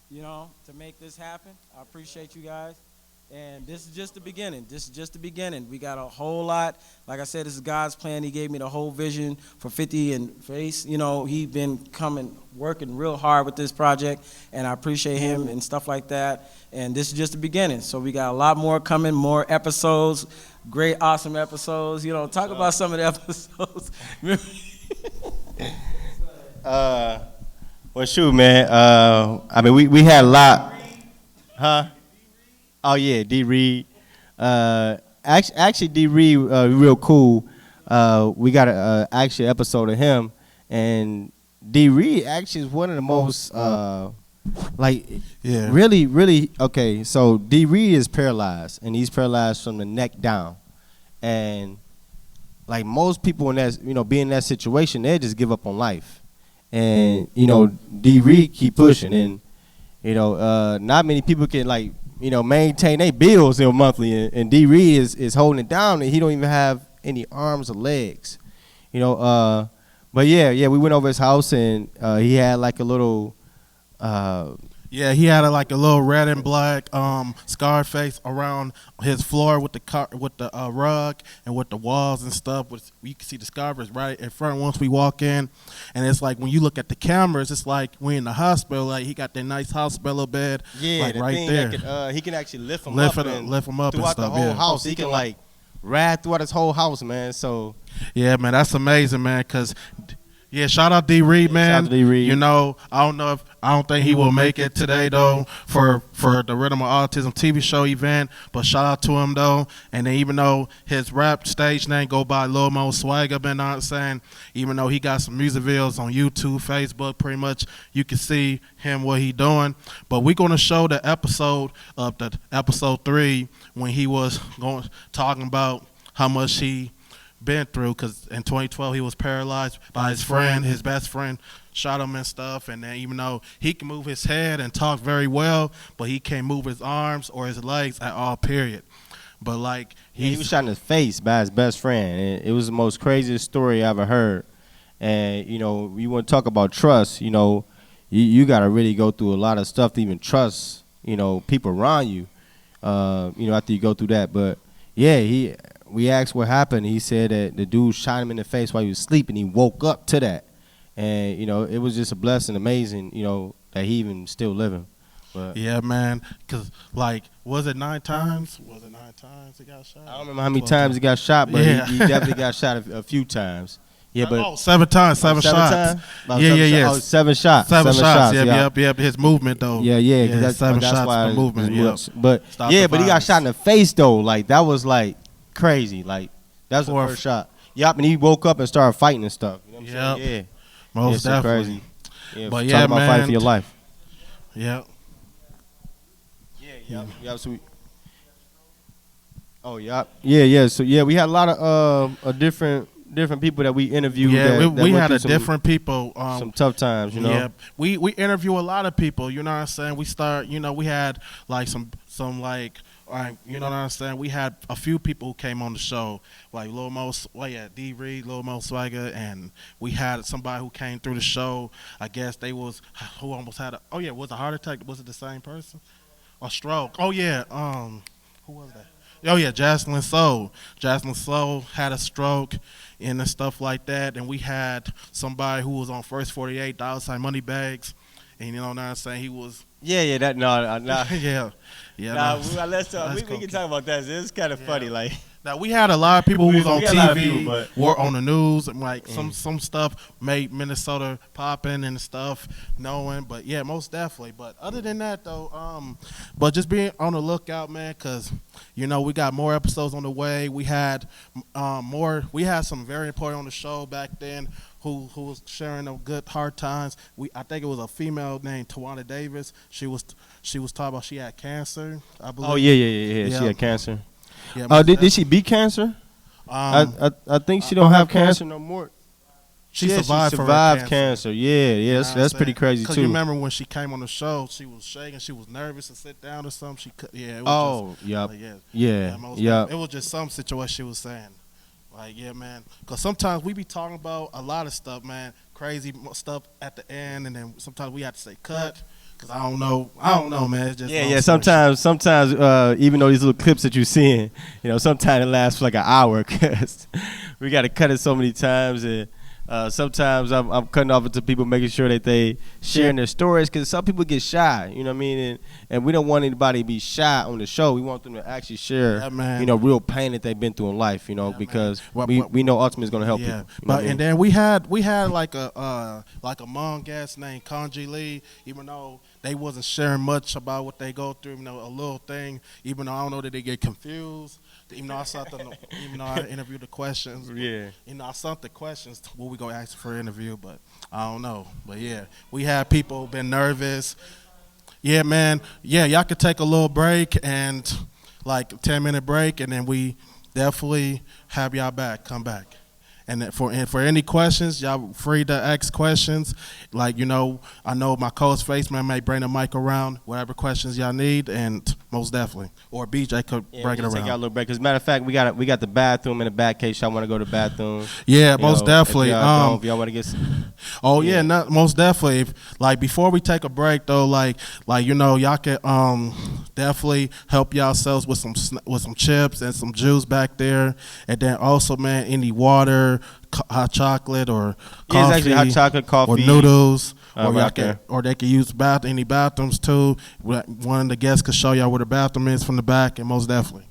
to make this happen. I appreciate you guys, and this is just the beginning. We got a whole lot. Like I said, this is God's plan. He gave me the whole vision for 50 and Face. He's been working real hard with this project, and I appreciate him and stuff like that. And this is just the beginning. So we got a lot more coming, more episodes, great, awesome episodes. Talk about some of the episodes. Well, shoot, man. We had a lot. Huh? Oh, yeah, D. Reed. Actually, D. Reed, real cool. We got actually episode of him. And D. Reed actually is one of the most like, Yeah. really. Okay, so D Reed is paralyzed, and he's paralyzed from the neck down, and like most people in that, be in that situation, they just give up on life, and D Reed keep pushing, and not many people can maintain their bills monthly, and D Reed is holding it down, and he don't even have any arms or legs, but yeah, we went over his house, and he had like a little. Yeah, he had like a little red and black scarred face around his floor with the rug and with the walls and stuff. You can see the scarves right in front once we walk in, and it's like when you look at the cameras, it's like we in the hospital. Like he got that nice hospital bed, like the right thing there. that he can actually lift him lift up him up throughout and stuff. the whole Yeah. house. He can like ride throughout his whole house, man. So yeah, man, that's amazing, man. Cause yeah, shout out D Reed, man. Shout out to D. Reed. I don't think he will make it today though for the Rhythm of Autism TV show event. But shout out to him though. And then even though his rap stage name go by Lil Mo Swagger, man, I'm saying, even though he got some music videos on YouTube, Facebook, pretty much you can see him what he doing. But we're gonna show the episode of the episode 3 when he was talking about how much he been through, because in 2012 he was paralyzed by his best friend shot him and stuff, and then even though he can move his head and talk very well, but he can't move his arms or his legs at all, period. But like he was shot in the face by his best friend, and it was the most craziest story I ever heard. And you want to talk about trust, you got to really go through a lot of stuff to even trust people around you, after you go through that. But yeah, we asked what happened. He said that the dude shot him in the face while he was sleeping. He woke up to that. And, it was just a blessing, amazing, that he even still living. But yeah, man, because, like, was it 9 times? Was it 9 times he got shot? I don't remember how many times he got shot, but yeah. he definitely got shot a few times. Yeah, but 7 times, 7 shots. Times? Yeah. Oh, 7 shots. 7 shots. Yeah. Yep. His movement though. Yeah. That's 7 shots why for movement. Yep. But Stop yeah, the but he got violence. shot in the face though. Like that was like crazy. Like that's the first shot. Yep, and he woke up and started fighting and stuff. You know what I'm saying? Yeah. Most so definitely. crazy. Yeah, But talk yeah, about man. fighting for your life. Yeah. Yeah. So So we had a lot of different different people that we interviewed. Yeah, that we went had through a different people. some tough times, you know. Yeah, we interview a lot of people. You know what I'm saying? We start. You know, we had like some like. You know what I'm saying? We had a few people who came on the show, like Lil Mo, D Reed, Lil Mo Swagger, and we had somebody who came through the show. I guess they was who almost had was a heart attack. Was it the same person? Or stroke? Oh yeah, who was that? Oh yeah, Jocelyn Soul. Jocelyn Soul had a stroke and stuff like that. And we had somebody who was on First 48 $sign money bags, and you know what I'm saying? He was. Yeah, yeah. Let's talk. We can talk about that. It's kind of funny, like. Now we had a lot of people who was on TV, were on the news, and like some stuff made Minnesota popping and stuff, knowing. But yeah, most definitely. But other than that, though, but just being on the lookout, man, because you know we got more episodes on the way. We had more. We had some very important on the show back then. Who was sharing the good hard times. I think it was a female named Tawana Davis. She was talking about she had cancer, I believe. Oh yeah. She had cancer. Yeah, did she beat cancer? I think she don't have cancer no more. She survived cancer. Yeah, that's pretty crazy too. Because you remember when she came on the show, she was shaking, she was nervous to sit down or something. She could, yeah. It was It was just some situation she was saying. Like, yeah, man. Because sometimes we be talking about a lot of stuff, man. Crazy stuff at the end, and then sometimes we have to say cut. Because I don't know, man. It's just Sometimes, even though these little clips that you're seeing, you know, sometimes it lasts for like an hour because we got to cut it so many times. And sometimes I'm cutting off into people, making sure that they sharing their stories, because some people get shy, you know what I mean? And we don't want anybody to be shy on the show. We want them to actually share, you know, real pain that they've been through in life, you know, because we know Ultimate is going to help people. You know and then we had like a Hmong guest named Kanji Lee, even though they wasn't sharing much about what they go through, you know, a little thing, even though I don't know that they get confused. Even though I interviewed the questions, you know, I sent the questions what we gonna ask for an interview, but I don't know. But yeah, we had people been nervous, Yeah, man. Yeah, y'all could take a little break and like a 10-minute break, and then we definitely have y'all back. Come back. And for any questions, y'all free to ask questions. Like, you know, I know my co-host Faceman may bring the mic around, whatever questions y'all need, and most definitely. Or BJ could bring it around. Take y'all a little break. As a matter of fact, we got the bathroom in the back case y'all want to go to the bathroom. Yeah, most definitely. If y'all want to get some. Oh yeah, most definitely. Like before we take a break though, like you know, y'all can definitely help yourselves with some chips and some juice back there, and then also, man, any water, hot chocolate or coffee, it's actually hot chocolate, coffee, or noodles, or right there. or they can use any bathrooms too. One of the guests could show y'all where the bathroom is from the back, and most definitely.